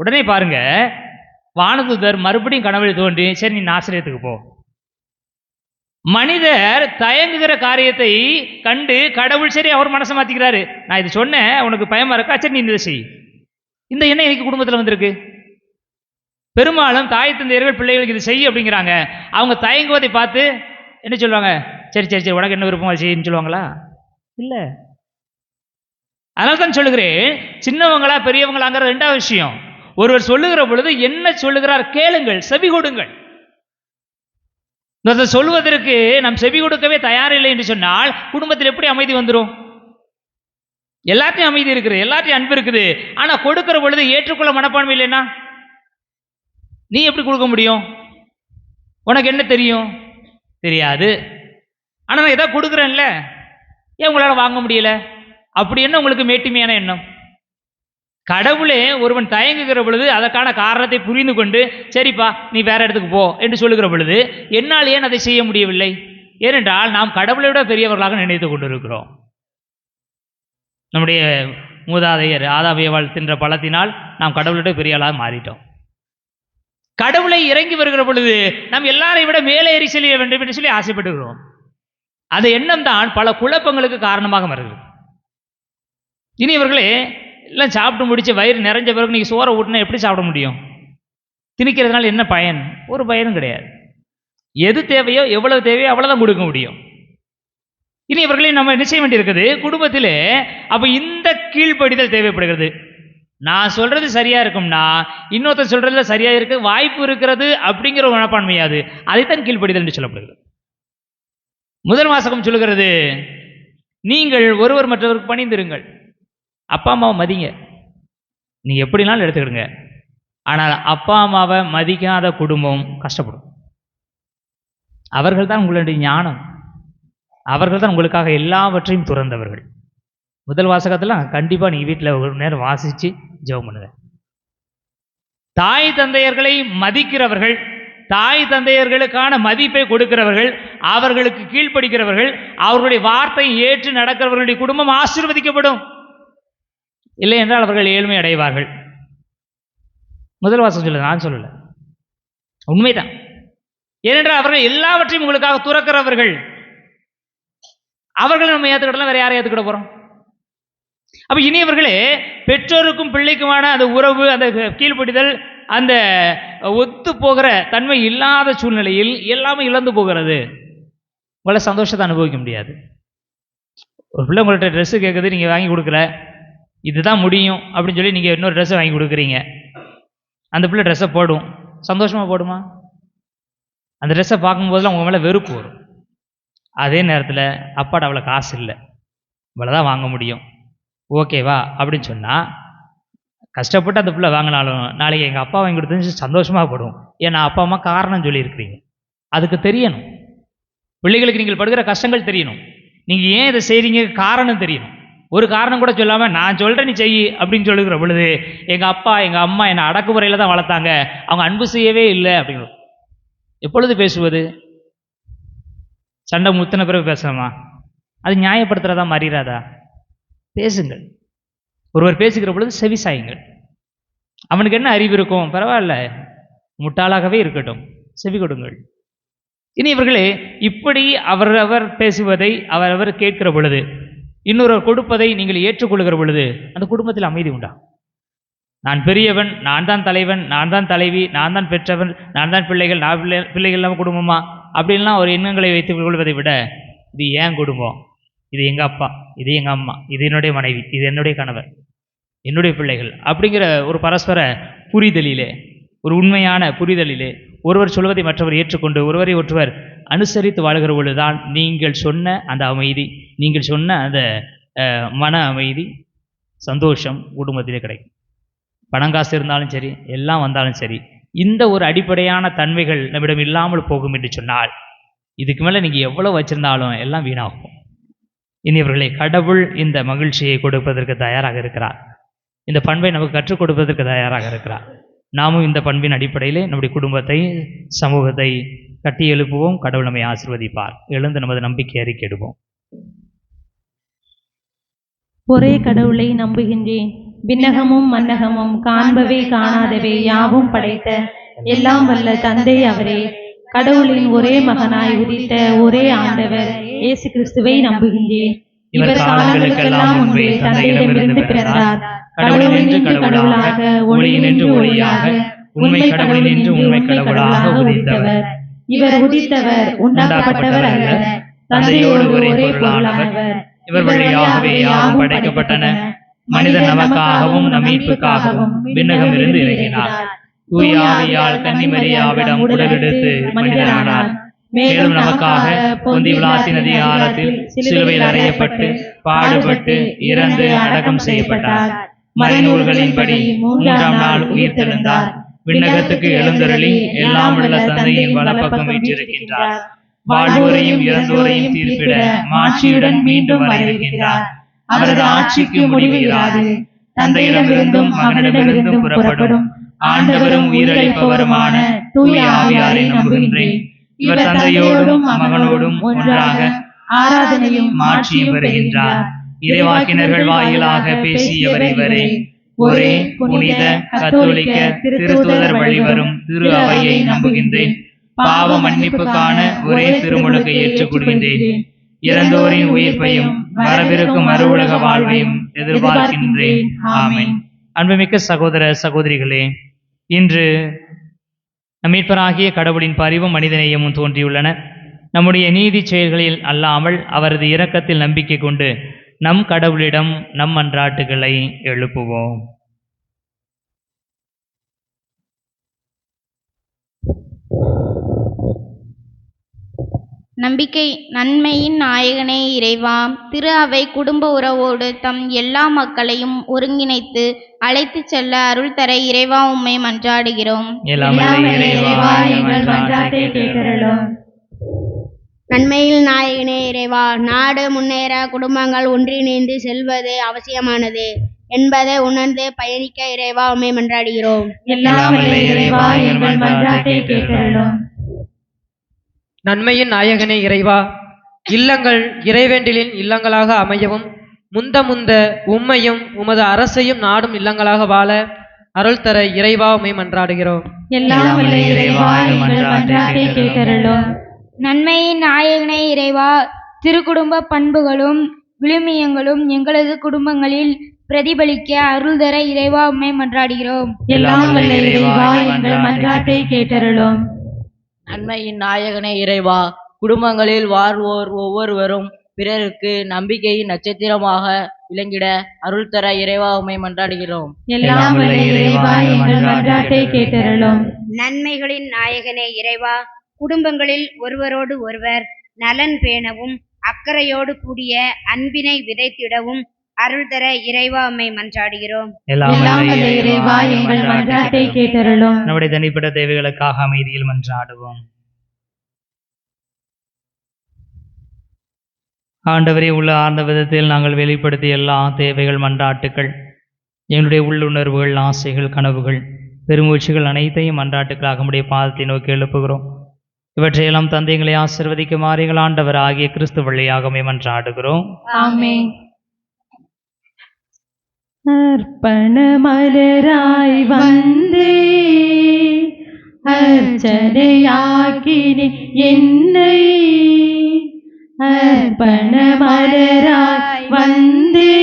உடனே பாருங்க, வானதூதர் மறுபடியும் கனவில் தோன்றி, சரி நீ நாசரேத்துக்கு போ. மனிதர் தயங்குகிற காரியத்தை கண்டு கடவுள் சரி அவர் மனசை மாற்றிக்கிறாரு. நான் இது சொன்னேன், உனக்கு பயமா இருக்கா, சரி நீ இதை செய். இந்த எண்ணம் எனக்கு குடும்பத்தில் வந்திருக்கு. பெரும்பாலும் தாய் தந்தையர்கள் பிள்ளைகளுக்கு இது செய்ய அப்படிங்கிறாங்க. அவங்க தயங்குவதை பார்த்து என்ன சொல்லுவாங்க? சரி சரி சரி உனக்கு என்ன விருப்பம் செய்யன்னு சொல்லுவாங்களா? இல்லை. அதனால தான் சொல்லுகிறேன், சின்னவங்களா பெரியவங்களாங்கிற ரெண்டாவது விஷயம். ஒருவர் சொல்லுகிற பொழுது என்ன சொல்லுகிறார் கேளுங்கள், செவி கொடுங்கள். சொல்வதற்கு நாம் செவி கொடுக்கவே தயாரில்லை என்று சொன்னால் குடும்பத்தில் எப்படி அமைதி வந்துடும்? எல்லாத்தையும் அமைதி இருக்குது, எல்லாத்தையும் அன்பு இருக்குது. ஆனா கொடுக்கிற பொழுது ஏற்றுக்கொள்ள மனப்பான்மை இல்லைன்னா நீ எப்படி கொடுக்க முடியும்? உனக்கு என்ன தெரியும்? தெரியாது. ஆனா நான் ஏதாவது கொடுக்குறேன்ல, ஏன் உங்களால் வாங்க முடியல? அப்படி என்ன உங்களுக்கு மேட்டுமையான எண்ணம்? கடவுளே ஒருவன் தயங்குகிற பொழுது அதற்கான காரணத்தை புரிந்து கொண்டு சரிப்பா நீ வேற இடத்துக்கு போ என்று சொல்லுகிற பொழுது என்னால் ஏன் அதை செய்ய முடியவில்லை? ஏனென்றால் நாம் கடவுளை விட பெரியவர்களாக நினைத்து கொண்டிருக்கிறோம். நம்முடைய மூதாதையர் ஆதாமியவாள் தின்ற பழத்தினால் நாம் கடவுளோட பெரிய ஆளாக மாறிட்டோம். கடவுளை இறங்கி வருகிற பொழுது நாம் எல்லாரை விட மேலே ஏறி செல்ல வேண்டும் என்று சொல்லி ஆசைப்பட்டுகிறோம். அந்த எண்ணம் தான் பல குழப்பங்களுக்கு காரணமாக வருகிறது. இனி இவர்களே எல்லாம் சாப்பிட்டு முடிச்சு வயிறு நிறைஞ்ச பிறகு நீங்கள் சோறை ஊட்டினா எப்படி சாப்பிட முடியும்? திணிக்கிறதுனால என்ன பயன்? ஒரு பயனும் கிடையாது. எது தேவையோ எவ்வளவு தேவையோ அவ்வளோதான் கொடுக்க முடியும். இனி இவர்களையும் நம்ம என்ன செய்ய வேண்டியிருக்குது குடும்பத்திலே. அப்போ இந்த கீழ்ப்படிதல் தேவைப்படுகிறது. நான் சொல்றது சரியா இருக்கும்னா இன்னொருத்தர் சொல்றதுல சரியா இருக்க வாய்ப்பு இருக்கிறது அப்படிங்கிற ஒரு மனப்பான்மையாது. அதைத்தான் கீழ்ப்படிதல் என்று சொல்லப்படுகிறது. முதல் வாசகம் சொல்லுகிறது, நீங்கள் ஒருவர் மற்றவருக்கு பணிந்திருங்கள். அப்பா அம்மாவை மதிங்க, நீங்க எப்படினாலும் எடுத்துக்கிடுங்க. ஆனால் அப்பா அம்மாவை மதிக்காத குடும்பம் கஷ்டப்படும். அவர்கள் தான் உங்களுடைய ஞானம், அவர்கள் தான் உங்களுக்காக எல்லாவற்றையும் துறந்தவர்கள். முதல் வாசகத்தில் கண்டிப்பாக நீங்கள் வீட்டில் ஒரு நேரம் வாசித்து ஜெபம் பண்ணுங்க. தாய் தந்தையர்களை மதிக்கிறவர்கள், தாய் தந்தையர்களுக்கான மதிப்பை கொடுக்கிறவர்கள், அவர்களுக்கு கீழ்ப்படுகிறவர்கள், அவர்களுடைய வார்த்தை ஏற்று நடக்கிறவர்களுடைய குடும்பம் ஆசீர்வதிக்கப்படும். இல்லை என்றால் அவர்கள் ஏழ்மை அடைவார்கள். முதல் வாசகம் சொல்ல, நான் சொல்லலை, உண்மைதான். ஏனென்றால் அவர்கள் எல்லாவற்றையும் உங்களுக்காக துறக்கிறவர்கள். அவர்களை நம்ம ஏற்றுக்கிடலாம், வேற யாரை ஏற்றுக்கிட போறோம்? அப்ப இனியவர்களே, பெற்றோருக்கும் பிள்ளைக்குமான அந்த உறவு, அந்த கீழ்ப்படிதல், அந்த ஒத்து போகிற தன்மை இல்லாத சூழ்நிலையில் எல்லாமே இழந்து போகிறது. உங்களை சந்தோஷத்தை அனுபவிக்க முடியாது. ஒரு பிள்ளை உங்கள்கிட்ட ட்ரெஸ்ஸு கேட்குது, நீங்கள் வாங்கி கொடுக்கல, இதுதான் முடியும் அப்படின்னு சொல்லி நீங்கள் இன்னொரு ட்ரெஸ்ஸை வாங்கி கொடுக்குறீங்க. அந்த பிள்ளை ட்ரெஸ்ஸை போடும், சந்தோஷமாக போடுமா? அந்த ட்ரெஸ்ஸை பார்க்கும்போதெல்லாம் உங்கள் மேலே வெறுப்பு வரும். அதே நேரத்தில் அப்பாட்ட அவ்வளோ காசு இல்லை, இவ்வளோதான் வாங்க முடியும், ஓகேவா அப்படின்னு சொன்னால் கஷ்டப்பட்டு அந்த பிள்ளை வாங்கினாலும் நாளைக்கு எங்கள் அப்பா வாங்கி கொடுத்து சந்தோஷமாக படும். ஏன்னா அப்பா அம்மா காரணம் சொல்லியிருக்கிறீங்க. அதுக்கு தெரியணும். பிள்ளைகளுக்கு நீங்கள் படுகிற கஷ்டங்கள் தெரியணும். நீங்கள் ஏன் இதை செய்கிறீங்க காரணம் தெரியணும். ஒரு காரணம் கூட சொல்லாமல் நான் சொல்கிறேன் நீ செய் அப்படின்னு சொல்லுகிற பொழுது எங்கள் அப்பா எங்கள் அம்மா என்னை அடக்குமுறையில் தான் வளர்த்தாங்க, அவங்க அன்பு செய்யவே இல்லை அப்படிங்கிற எப்பொழுது பேசுவது? சண்டை முத்தின பிறகு பேசலாமா? அது நியாயப்படுத்துறதா மாறிடாதா? பேசுங்கள். ஒருவர் பேசுகிற பொழுது செவிசாயுங்கள். அவனுக்கு என்ன அறிவு இருக்கும்? பரவாயில்ல, முட்டாளாகவே இருக்கட்டும், செவி கொடுங்கள். இனி இவர்களே, இப்படி அவரவர் பேசுவதை அவரவர் கேட்கிற பொழுது, இன்னொருவர் கொடுப்பதை நீங்கள் ஏற்றுக்கொள்கிற பொழுது அந்த குடும்பத்தில் அமைதி உண்டா? நான் பெரியவன், நான் தான் தலைவன், நான் தான் தலைவி, நான் தான் பெற்றவன், நான் தான் பிள்ளைகள், நான் பிள்ளைகள் இல்லாமல் குடும்பமா அப்படின்லாம் ஒரு எண்ணங்களை வைத்துக் கொள்வதை விட, இது ஏன் குடும்பம், இது எங்கள் அப்பா, இது எங்கள் அம்மா, இது என்னுடைய மனைவி, இது என்னுடைய கணவர், என்னுடைய பிள்ளைகள் அப்படிங்கிற ஒரு பரஸ்பர புரிதலிலே, ஒரு உண்மையான புரிதலிலே ஒருவர் சொல்வதை மற்றவர் ஏற்றுக்கொண்டு ஒருவரை ஒருவர் அனுசரித்து வாழ்கிற பொழுதுதான் நீங்கள் சொன்ன அந்த அமைதி, நீங்கள் சொன்ன அந்த மன அமைதி, சந்தோஷம் குடும்பத்திலே கிடைக்கும். பணங்காசு இருந்தாலும் சரி, எல்லாம் வந்தாலும் சரி, இந்த ஒரு அடிப்படையான தன்மைகள் நம்மிடம் இல்லாமல் போகும் என்று சொன்னால் இதுக்கு மேலே நீங்கள் எவ்வளோ வச்சிருந்தாலும் எல்லாம் வீணாகும். இனியவர்களே, கடவுள் இந்த மகிழ்ச்சியை கொடுப்பதற்கு தயாராக இருக்கிறார். இந்த பண்பை நமக்கு கற்றுக் கொடுப்பதற்கு தயாராக இருக்கிறார். நாமும் இந்த பண்பின் அடிப்படையிலே நம்முடைய குடும்பத்தை, சமூகத்தை கட்டி எழுப்புவோம். கடவுள் நம்மை ஆசீர்வதிப்பார். எழுந்து நமது நம்பிக்கை அறிக்கையிடுவோம். ஒரே கடவுளை நம்புகின்றேன். விண்ணகமும் மன்னகமும் காண்பவே காணாதவே யாவும் படைத்த எல்லாம் வல்ல தந்தை அவரே. கடவுளின் ஒரே மகனாய் உதித்த ஒரே ஆண்டவர் இயேசு கிறிஸ்துவை நம்புகின்றேன். இவர் காலங்களுக்கெல்லாம் முன்பே தந்தையிடமிருந்து பிறந்தார். கடவுளினின்று கடவுளாக, ஒளியினின்று ஒளியாக, உண்மை கடவுளினின்று உண்மை கடவுளாக உதித்தவர். இவர் உதித்தவர், உண்டாக்கப்பட்டவர் அல்ல, தந்தையோடு ஒரே பொருளானவர். இவர் வழியாகவே யாவும் படைக்கப்பட்டன. மனிதன் நமக்காகவும் நம் மீட்புக்காகவும் விண்ணகமிருந்து இறங்கினார். தூய ஆவியால் கன்னிமரியாவிடம் உடலெடுத்து மனிதனானார். மேலும் நமக்காக பொந்தி பிலாத்தின் அதிகாரத்தில் சிலுவையில் அறையப்பட்டு பாடுபட்டு இறந்து அடக்கம் செய்யப்பட்டார். மறைநூல்களின்படி 3ஆம் நாள் உயிர்த்தெழுந்தார். விண்ணகத்துக்கு எழுந்தருளி எல்லாம் உள்ள தந்தையின் வலப்பக்கம் வீற்றிருக்கின்றார். வாழ்வோரையும் இறந்தோரையும் தீர்ப்பிட மாட்சியுடன் மீண்டும் வர இருக்கின்றார். அவரது ஆட்சிக்கு முடிவு இராது. தந்தையிடமிருந்தும் மகனிடமிருந்தும் புறப்படும் ஆண்டவரும் உயிரளிப்பவருமான தூய ஆவியாரை நம்புகின்றேன். இவர் தந்தையோடும் மகனோடும் ஒன்றாக ஆராதனையும் மாட்சியும் பெறுகின்றார். இறைவாக்கினர்கள் வாயிலாக பேசியவர் இவரே. ஒரே புனித கத்தோலிக்க திருத்தூதர் வழிவரும் திரு அவையை நம்புகின்றேன். பாவ மன்னிப்புக்கான ஒரே திருமுழுக்கை ஏற்றுக்கொள்கின்றேன். இறந்தோரின் உயிர்ப்பையும் வரவிருக்கும் மறுவுலக வாழ்வையும் எதிர்பார்க்கின்றேன். ஆமென். அன்புமிக்க சகோதர சகோதரிகளே, இன்று நம் மீட்பராகிய கடவுளின் பரிவும் மனிதநேயமும் தோன்றியுள்ளன. நம்முடைய நீதி செயல்களில் அல்லாமல் அவரது இரக்கத்தில் நம்பிக்கை கொண்டு நம் கடவுளிடம் நம் மன்றாட்டுகளை எழுப்புவோம். நம்பிக்கை நன்மையின் நாயகனே இறைவா, திரு அவை குடும்ப உறவோடு தம் எல்லா மக்களையும் ஒருங்கிணைத்து அழைத்துச் செல்ல அருள் தர இறைவா உம்மை மன்றாடுகிறோம். நன்மையில் நாயகனே இறைவா, நாடு முன்னேற குடும்பங்கள் ஒன்றிணைந்து செல்வது அவசியமானது என்பதை உணர்ந்து பயணிக்க இறைவா உம்மை மன்றாடுகிறோம். நன்மையின் நாயகனே இறைவா, இல்லங்கள் இறைவேண்டலின் இல்லங்களாக அமையவும் முந்த உம்மையும் உமது அரசையும் நாடும் இல்லங்களாக வாழ அருள் தர இறைவா உம்மை மன்றாடுகிறோம். நன்மையின் நாயகனே இறைவா, திருக்குடும்ப பண்புகளும் விழுமியங்களும் எங்களது குடும்பங்களில் பிரதிபலிக்க அருள் தர இறைவா உம்மை மன்றாடுகிறோம். நன்மையின் நாயகனே இறைவா, குடும்பங்களில் வாழ்வோர் ஒவ்வொருவரும் பிறருக்கு நம்பிக்கையின் நட்சத்திரமாக விளங்கிட அருள் தர இறைவா உம்மை மன்றாடுகிறோம். நன்மைகளின் நாயகனே இறைவா, குடும்பங்களில் ஒருவரோடு ஒருவர் நலன் பேணவும் அக்கறையோடு கூடிய அன்பினை விதைத்திடவும் அருள் தர இறைவா உம்மை மன்றாடுகிறோம். நம்முடைய தனிப்பட்ட தேவைகளுக்காக அமைதியில் மன்றாடுவோம். ஆண்டவரே, உள்ள ஆர்ந்த விதத்தில் நாங்கள் வெளிப்படுத்திய எல்லா தேவைகள் மன்றாட்டுக்கள், எங்களுடைய உள்ளுணர்வுகள், ஆசைகள், கனவுகள், பெருமூச்சுகள் அனைத்தையும் மன்றாட்டுக்களாக நம்முடைய பாதத்தை நோக்கி எழுப்புகிறோம். இவற்றையெல்லாம் தந்தைகளை ஆசிர்வதிக்குமாறு எங்கள் ஆண்டவர் ஆகிய கிறிஸ்து வழியாகவே மன்றாடுகிறோம். ஆமென். அர்ப்பண மலராய் வந்தே அர்ச்சனையாக்கினே என்னை, அர்ப்பண மலராய் வந்தே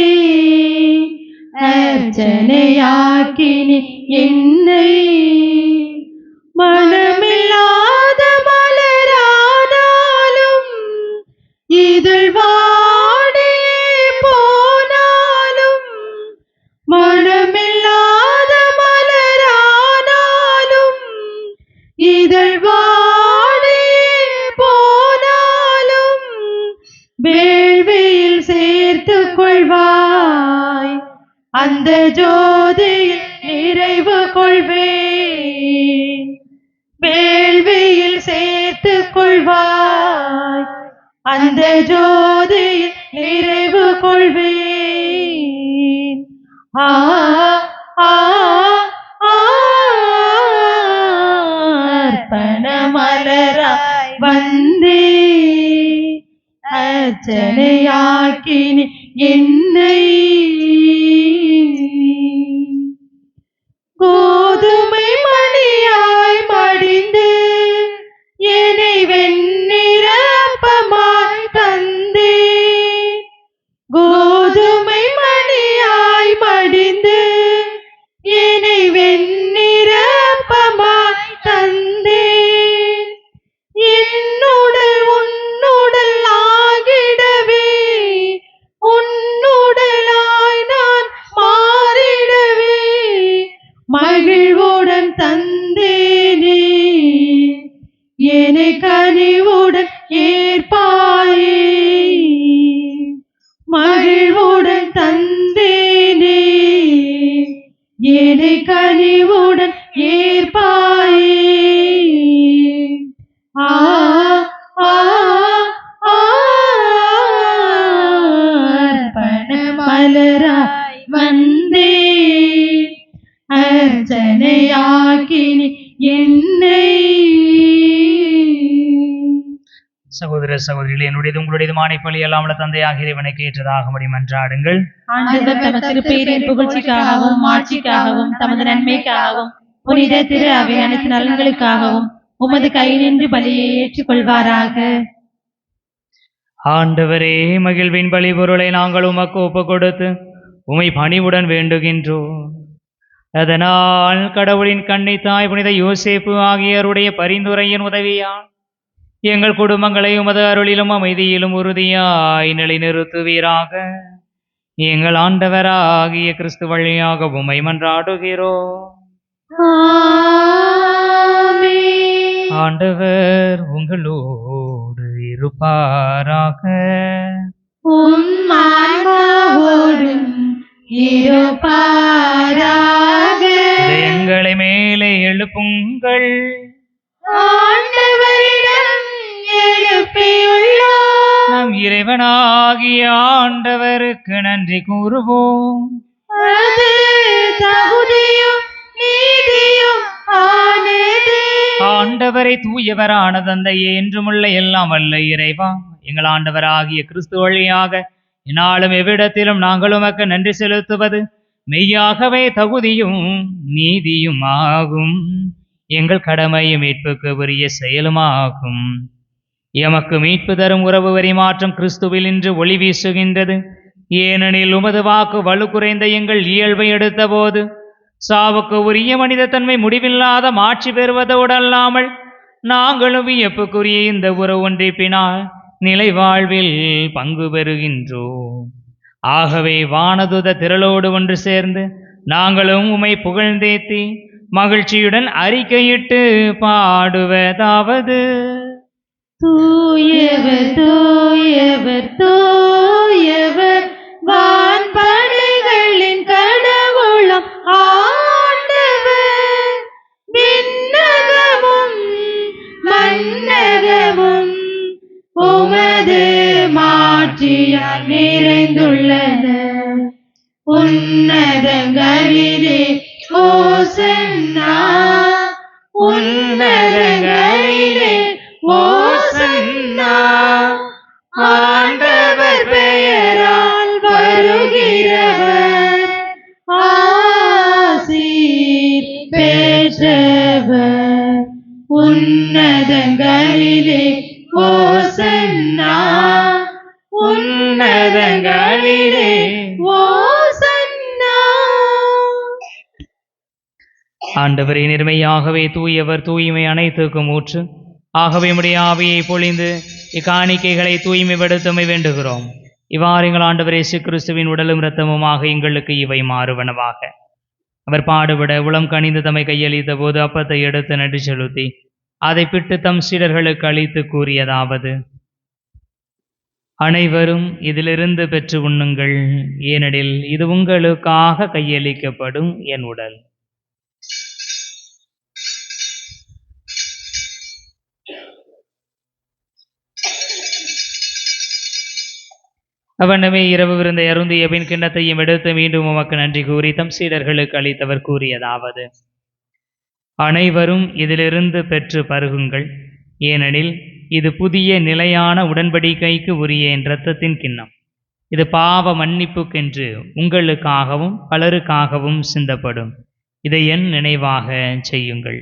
அர்ச்சனையாக்கினே என்னை, மனமில்லாத மலரானாலும் இதழ் வாடியே போனாலும், மனமில்லாத மலரானாலும் இதழ் வாடியே போனாலும், வேள்வியில் சேர்த்து கொள்வாய் அந்த ஜோதியில் நிறைவு கொள்வேன், வேள்வியில் சேர்த்து கொள்வாய் அந்த ஜோதியில் நிறைவு கொள்வேன். அர்ப்பண மலராய் வந்தே அர்ச்சனையாக்கினே என்னை, கோதுமை மணியாய் மடிந்து என்னை வெண்ணிறப்பமாய் தந்தே, கோதுமை மணியாய் மடிந்து என்னை வெண்ணிறப்பமாய் தந்தே, என்னுடல் உன்னுடல் ஆகிடவே உன்னுடல் பணிவுடன் ஏற்பாயே. ஆ ஆ அர்ப்பண மலராய் வந்தே அர்ச்சனையாக்கினி என்னை. சகோதர சகோதரிகளே, என்னுடையது உங்களுடையதுமான பலி எல்லாம் உள்ள தந்தையாக இறைவனுக்கு ஏற்றதாகும்படி மன்றாடுங்கள். ஆண்டவர் தமது திருப்பெயரின் புகழ்ச்சிக்காகவும் மாட்சிக்காகவும் தமது நன்மைக்காகவும் புனித திரு அவை அனைத்து நலன்களுக்காகவும் உமது கையினின்று பலியை ஏற்றுக்கொள்வாராக. ஆண்டவரே, மகிழ்வின் பலி பொருளை நாங்கள் உமக்கு ஒப்புக் கொடுத்து உமை பணிவுடன் வேண்டுகின்றோம். அதனால் கடவுளின் கண்ணை தாய் புனித யோசேப்பு ஆகியோருடைய பரிந்துரையின் உதவியால் எங்கள் குடும்பங்களை உமது அருளிலும் அமைதியிலும் உறுதியாய் நிலைநிறுத்துவீராக. எங்கள் ஆண்டவராகிய கிறிஸ்து வழியாக உம்மை மன்றாடுகிறோம். ஆண்டவர் உங்களோடு இருப்பாராக. எங்களை மேலே எழுப்புங்கள். நம் இறைவனாகிய ஆண்டவருக்கு நன்றி கூறுவோம். ஆண்டவரை தூயவரான தந்தையே, என்றுமுள்ள எல்லாம் வல்ல இறைவா, எங்கள் ஆண்டவராகிய கிறிஸ்து வழியாக என்னாலும் எவ்விடத்திலும் நாங்கள் உமக்கு நன்றி செலுத்துவது மெய்யாகவே தகுதியும் நீதியும் ஆகும். எங்கள் கடமையும் மீட்புக்கு உரிய செயலுமாகும். எமக்கு மீட்பு தரும் உறவு வரி மாற்றம் கிறிஸ்துவில் இன்று ஒளி வீசுகின்றது. ஏனெனில் உமது வாக்கு வலு குறைந்த எங்கள் இயல்பை எடுத்த போது சாவுக்கு உரிய மனித தன்மை முடிவில்லாத மாட்சி பெறுவதோடு அல்லாமல் நாங்களும் வியப்புக்குரிய இந்த உறவு ஒன்றிப்பினால் நிலை வாழ்வில் பங்கு பெறுகின்றோம். ஆகவே வானதுத திரளோடு ஒன்று சேர்ந்து நாங்களும் உம்மை புகழ்ந்தேத்தி மகிழ்ச்சியுடன் அறிக்கையிட்டு பாடுவதாவது: தூயவர் தூயவர் தூயவர் வான்படைகளின் கடவுளம் ஆண்டவர். விண்ணகமும் மன்னகமும் உமது மாட்சியால் நிறைந்துள்ளன. உன்னதங்களிலே ஓசன்னா, உன்னதங்களிலே ஓசன்னா. ஆண்டவர் பெயரால் வருகிறவர் ஆசீர் பெற்றவர். உன்னதங்களிலே ஓசன்னா, உன்னதங்களிலே ஓசன்னா. ஆண்டவரே, நிர்மையாகவே தூயவர், தூய்மை அனைத்துக்கும் ஊற்று. ஆகவே உம்முடைய ஆவியை பொழிந்து இக்காணிக்கைகளை தூய்மைப்படுத்தமை வேண்டுகிறோம். இவ்வாறு எங்கள் ஆண்டவர் இயேசு கிறிஸ்துவின் உடலும் இரத்தமுமாக எங்களுக்கு இவை மாறுவனவாக. அவர் பாடுபட உளம் கனிந்து தம்மை கையளித்த போது அப்பத்தை எடுத்து நன்றி செலுத்தி அதை பிட்டு தம் சீடர்களுக்கு அளித்து கூறியதாவது: அனைவரும் இதிலிருந்து பெற்று உண்ணுங்கள், ஏனெனில் இது உங்களுக்காக கையளிக்கப்படும் என் உடல். அவனமே இரவு விருந்தை அருந்திய பின் கிண்ணத்தையும் எடுத்து மீண்டும் உமக்கு நன்றி கூறி தம் சீடர்களுக்கு அளித்தவர் கூறியதாவது: அனைவரும் இதிலிருந்து பெற்று பருகுங்கள், ஏனெனில் இது புதிய நிலையான உடன்படிக்கைக்கு உரிய என் இரத்தத்தின் கிண்ணம். இது பாவ மன்னிப்புக்கென்று உங்களுக்காகவும் பலருக்காகவும் சிந்தப்படும். இதை என் நினைவாக செய்யுங்கள்.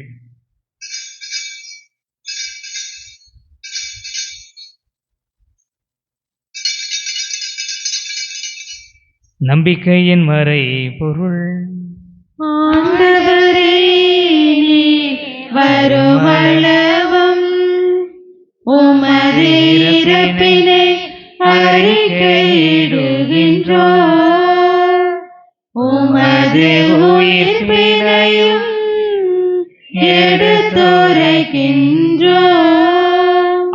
நம்பிக்கையின் மறை பொருள். ஆண்டவரே, நீர் வருமளவும் உமது இறப்பினை அறிக்கையிடுகின்றோம், உமது உயிர்ப்பினையும் எடுத்துரைக்கின்றோம்.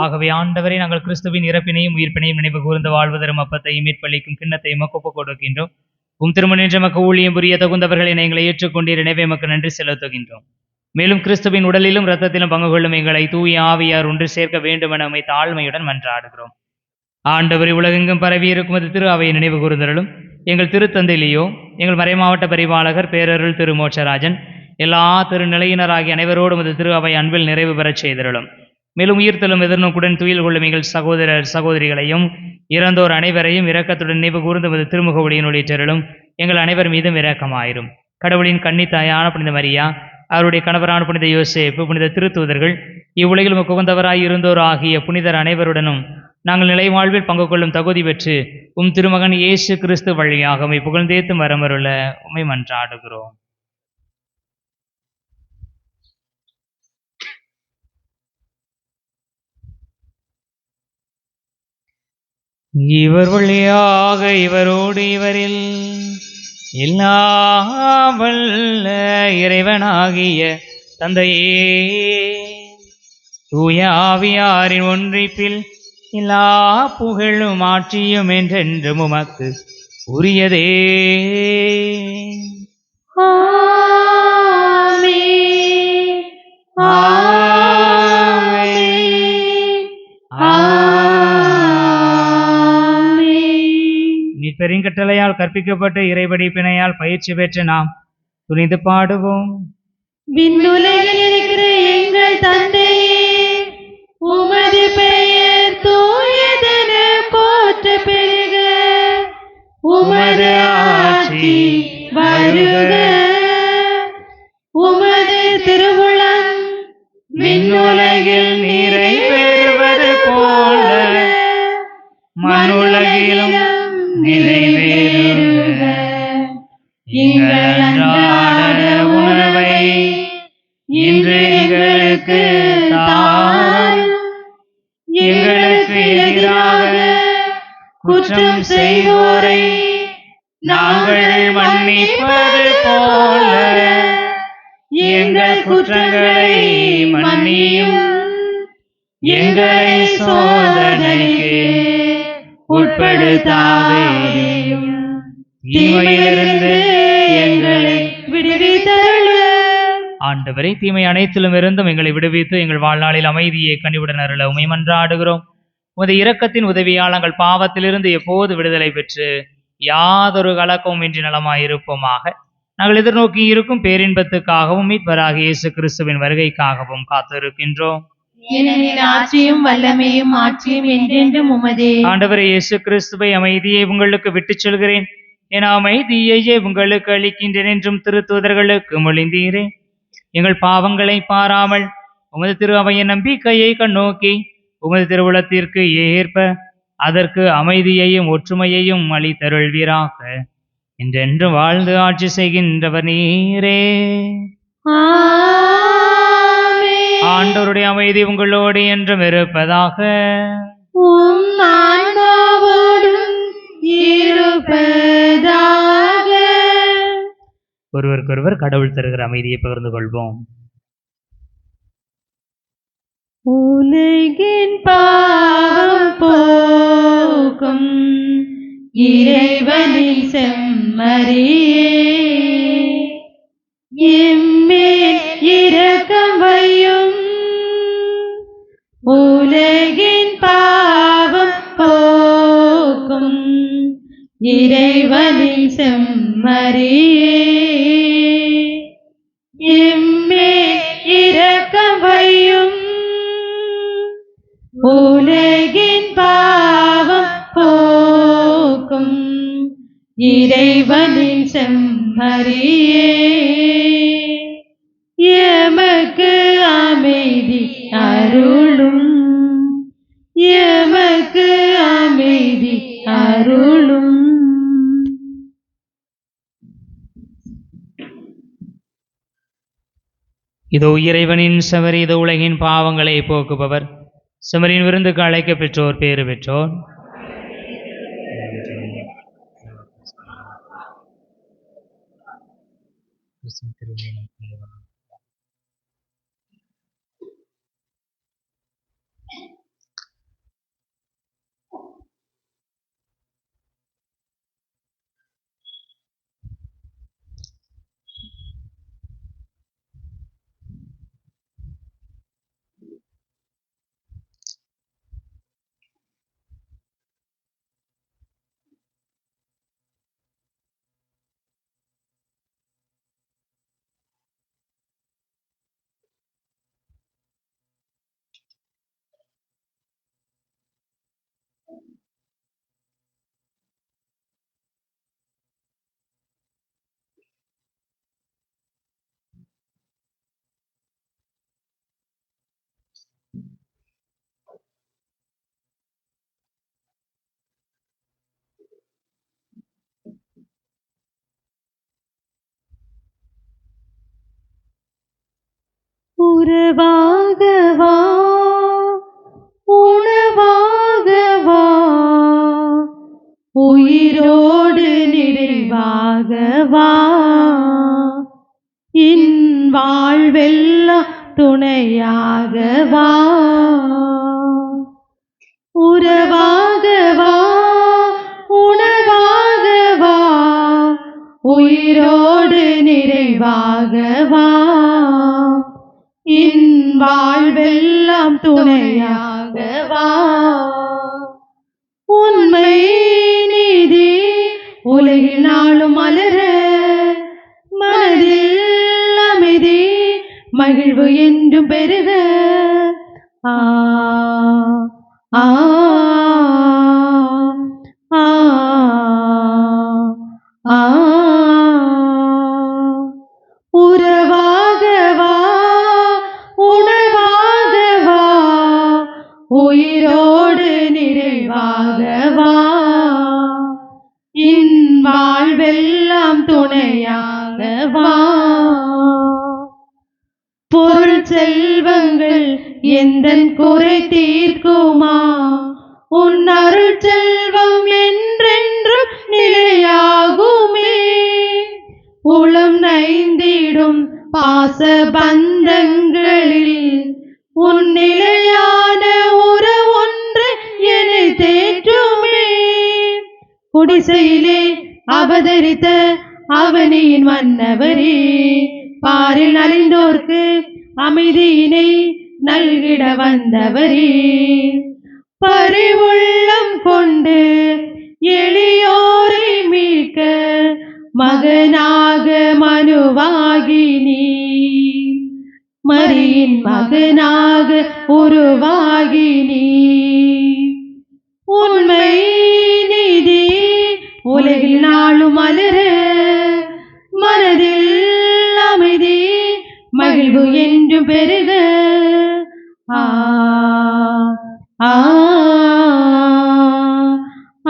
ஆகவே ஆண்டவரே, நாங்கள் கிறிஸ்துவின் இறப்பினையும் உயிர்ப்பினையும் நினைவு கூர்ந்து வாழ்வதரும் அப்பத்தையும் மீட்பளிக்கும் கிண்ணத்தையும் ஒப்புக் கொடுக்கின்றோம். திருமணின்ற மக்க ஊழியம் புரிய தகுந்தவர்களை எங்களை ஏற்றுக்கொண்டீர். எனவே எமக்கு நன்றி செலுத்துகின்றோம். மேலும் கிறிஸ்துவின் உடலிலும் இரத்தத்திலும் பங்கு கொள்ளும் எங்களை தூய ஆவியார் ஒன்று சேர்க்க வேண்டும் என நம்மை தாழ்மையுடன் மன்றாடுகிறோம். ஆண்டவரை உலகெங்கும் பரவி இருக்கும் அது திரு அவையை நினைவு கூர்ந்தருளும். எங்கள் திருத்தந்தையிலேயோ எங்கள் மறைமாவட்ட பரிபாலகர் பேரருள் திரு மோட்சராஜன் எல்லா திருநிலையினராகிய அனைவரோடும் அது திரு அவை அன்பில் நிறைவு பெறச் செய்தருளும். மேலும் உயிர்த்தலும் எதிர்நோக்குடன் துயில் கொள்ளும் எங்கள் சகோதரர் சகோதரிகளையும் இறந்தோர் அனைவரையும் இரக்கத்துடன் நினைவு கூர்ந்து திருமுக ஒளியின் ஒளிற்றருளும். எங்கள் அனைவர் மீதும் இரக்கமாயிரும். கடவுளின் கன்னித்தாயான புனித மரியா, அவருடைய கணவரான புனித யோசேப்பு, புனித திருத்தூதர்கள், இவ்வுலகில் உகந்தவராய் இருந்தோர் ஆகிய புனிதர் அனைவருடனும் நாங்கள் நிலைவாழ்வில் பங்கு கொள்ளும் தகுதி பெற்று திருமகன் இயேசு கிறிஸ்து வழியாக உம்மை புகழ்ந்தேத்து வரமருள உம்மை மன்றாடுகிறோம். இவர் வழியாக இவரோடு இவரில் எல்லாம் வல்ல இறைவனாகிய தந்தையே, தூய ஆவியாரின் ஒன்றிப்பில் எல்லா புகழும் ஆட்சியும் என்றென்றும் உமக்கு உரியதே. பெருங்கட்டளையால் கற்பிக்கப்பட்டு இறைவடிப்பினையால் பயிற்சி பெற்று நாம் துணிந்து பாடுவோம். விண்ணுலகில் இருக்கிற எங்கள் தந்தையே, உமது பெயர் தூயதென போற்ற பெறுக. உமது ஆட்சி வருக. உமது திருவுளம் விண்ணுலகில் நிறைவேறுவது போல மண்ணுலகிலும் நிறைவேறுக. எங்கள் அன்றாட உணவை இன்று எங்களுக்கு தாரும். எங்களுக்கு எதிராக குற்றம் செய்வோரை நாங்கள் மன்னிப்பது போல எங்கள் குற்றங்களை மன்னியும். எங்களை சோதனைக்கு உட்படுத்தாதேயும், தீமையிலிருந்து எங்களை விடுவித்தருளும். ஆண்டவரே, தீமை அனைத்திலும் இருந்தும் எங்களை விடுவித்து எங்கள் வாழ்நாளில் அமைதியை கனிவுடன் அருள உம்மை மன்றாடுகிறோம். உமது இரக்கத்தின் உதவியால் நாங்கள் பாவத்திலிருந்து எப்போது விடுதலை பெற்று யாதொரு கலக்கமும் இன்றி நலமாயிருப்போமாக. நாங்கள் எதிர்நோக்கி இருக்கும் பேரின்பத்துக்காகவும் மீட்பராகிய இயேசு கிறிஸ்துவின் வருகைக்காகவும் காத்திருக்கின்றோம். ஆட்சியும் வல்லமையும் ஆட்சியும் என்றென்றும் உமதே. ஆண்டவரே இயேசு கிறிஸ்துவை, அமைதியை உங்களுக்கு விட்டுச் செல்கிறேன், என அமைதியையே உங்களுக்கு அளிக்கின்றேன் என்றும் திருத்தூதர்களுக்கு மொழிந்தீரே. எங்கள் பாவங்களை பாராமல் உமது திரு அவையின் நம்பிக்கையை கண்ணோக்கி உமது திருவுளத்திற்கு ஏற்ப அதற்கு அமைதியையும் ஒற்றுமையையும் அளித்தருள்வீராக. என்றென்று வாழ்ந்து ஆட்சி செய்கின்றவர் நீரே. ஆண்டவருடைய அமைதி உங்களோடு என்றும் இருப்பதாக. ஒருவருக்கொருவர் கடவுள் தருகிற அமைதியை பகிர்ந்து கொள்வோம். உலகின் பாவம் போக்கும் இறைவனின் செம்மறியே, எம்மேல் இரக்கம் வையும். உலகின் பாவம் போக்கும் இறைவனின் செம்மறியே, எம்மேல் இரக்கம் வையும். உலகின் பாவம் போக்கும் இறைவனின் செம்மறியே, எமக்கு அமைதி அருளும். எமக்கு அமைதி அருளும். இதோ இறைவனின் செமரி, இதோ உலகின் பாவங்களை போக்குபவர். செமரின் விருந்துக்கு அழைக்க பெற்றோர் பேறு பெற்றோர். உறவாக வா, உணவாக வா, உயிரோடு நிறைவாக வா, என் வாழ்வெல்லாம் துணையாக வா. உறவாக வா, உணவாக வா, உயிரோடு நிறைவாக வா, என் வாழ்வெல்லாம் துணையாக வா. உண்மை நீதி உலகில் நாளும் மலர, மனதில் அமைதி மகிழ்வு என்றும் பெருக. ஆ ஆ ஆ ஆ. உறவாக வா, உணவாக வா, உயிரோடு நிறைவாக வா, என் வாழ்வெல்லாம் துணையாக வா. பொருள் செல்வங்கள் எந்தன் குறை தீர்க்குமா, உன் அருள் செல்வம் என்றென்றும் நிலையாகுமே. உளம் நைந்திடும் பாச பந்தங்களில் உன் நிலையான உறவொன்று என்னை தேற்றுமே. குடிசையிலே அவதரித்த அவனியின் மன்னவரே, பாரில் நலிந்தோர்க்கு அமைதியினை நல்கிட வந்தவரே, பரிவுள்ளம் கொண்டு எளியோரை மீட்க மகனாக மனுவாகி நீ, மரியின் மகனாக உருவாகி நீ. உண்மை நீதி உலகில் நாளும் மலர, மனதில் அமைதி மகிழ்வு என்றும் பெருக. ஆ ஆ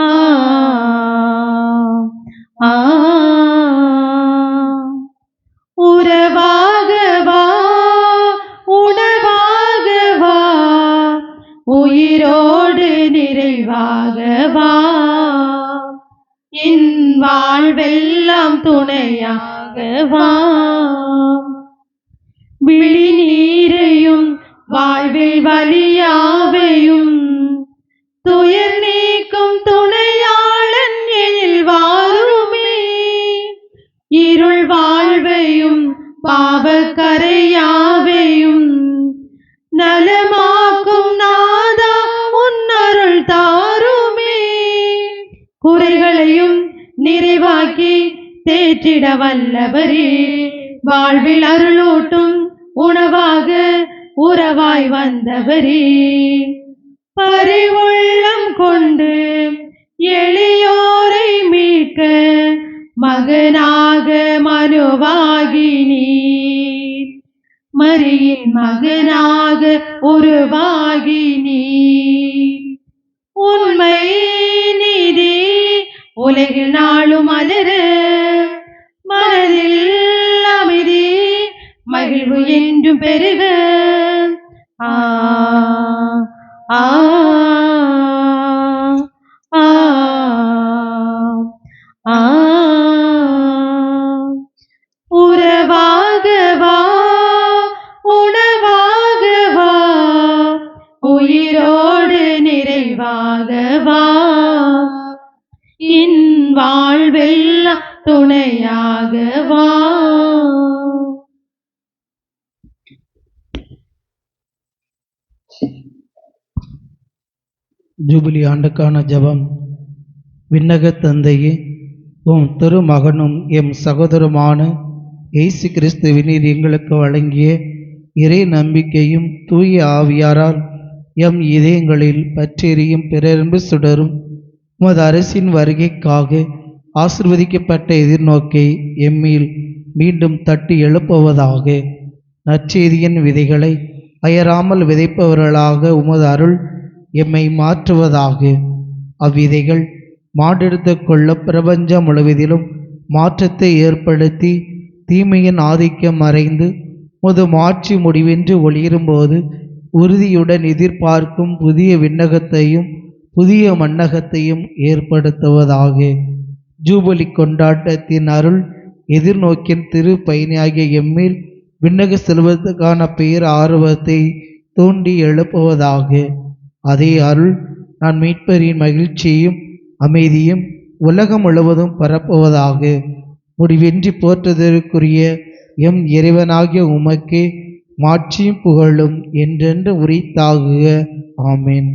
ஆ ஆ. உறவாக வா, உணவாக வா, உயிரோடு நிறைவாக வா, என் வாழ்வெல்லாம் துணையாக வா. விழி நீரையும் வாழ்வில் வலியாவையும் துயர் நீக்கும் துணையாளன் எழில் வாருமே. இருள் வாழ்வையும் பாவக்கரையாவையும் நலமாக்கும் நாதா உன் அருள் தாருமே. குறைகளையும் நிறைவாக்கி தேற்றிட வல்லவரே, வாழ்வில் அருளூட்டும் உணவாக உறவாய் வந்தவரே, பரிவுள்ளம் கொண்டு எளியோரை மீட்க மகனாக மனுவாகி நீ, மரியின் மகனாக உருவாகி நீ. உண்மை நீதி உலகில் நாளும் மலர, மனதில் அமைதி மகிழ்வு என்றும் பெருக. ஆ ஆ ஆ ஆ. உறவாக வா, உணவாக வா, உயிரோடு நிறைவாக வா, என் வாழ்வெல்லாம் துணையாக வா. ஜூபிலி ஆண்டுக்கான ஜெபம். விண்ணக தந்தையே, உம் திருமகனும் எம் சகோதரமான இயேசு கிறிஸ்துவினீர் எங்களுக்கு வழங்கிய இறை நம்பிக்கையும் தூய ஆவியாரால் எம் இதயங்களில் பற்றெரியும் பிறரன்பு சுடரும் உமது அரசின் வருகைக்காக ஆசிர்வதிக்கப்பட்ட எதிர்நோக்கை எம்மில் மீண்டும் தட்டி எழுப்புவதாக. நற்செய்தியின் விதைகளை அயராமல் விதைப்பவர்களாக உமது அருள் எம்மை மாற்றுவதாக. அவ்விதைகள் மாற்றெடுத்து கொள்ள பிரபஞ்சம் முழுவதிலும் மாற்றத்தை ஏற்படுத்தி தீமையின் ஆதிக்கம் மறைந்து முது மாட்சி முடிவென்று ஒளிரும்போது உறுதியுடன் எதிர்பார்க்கும் புதிய விண்ணகத்தையும் புதிய மண்ணகத்தையும் ஏற்படுத்துவதாக. ஜூபிலி கொண்டாட்டத்தின் அருள் எதிர்நோக்கின் திரு பயணியாகிய எம்மேல் விண்ணக செல்வதற்கான பெயர் ஆர்வத்தை தூண்டி எழுப்புவதாக. அதே அருள் நான் மீட்பரின் மகிழ்ச்சியும் அமைதியும் உலகம் முழுவதும் பரப்புவதாக. முடிவின்றி போற்றுதற்குரிய எம் இறைவனாகிய உமக்கே மாட்சியும் புகழும் என்றென்று உரித்தாகுக. ஆமேன்.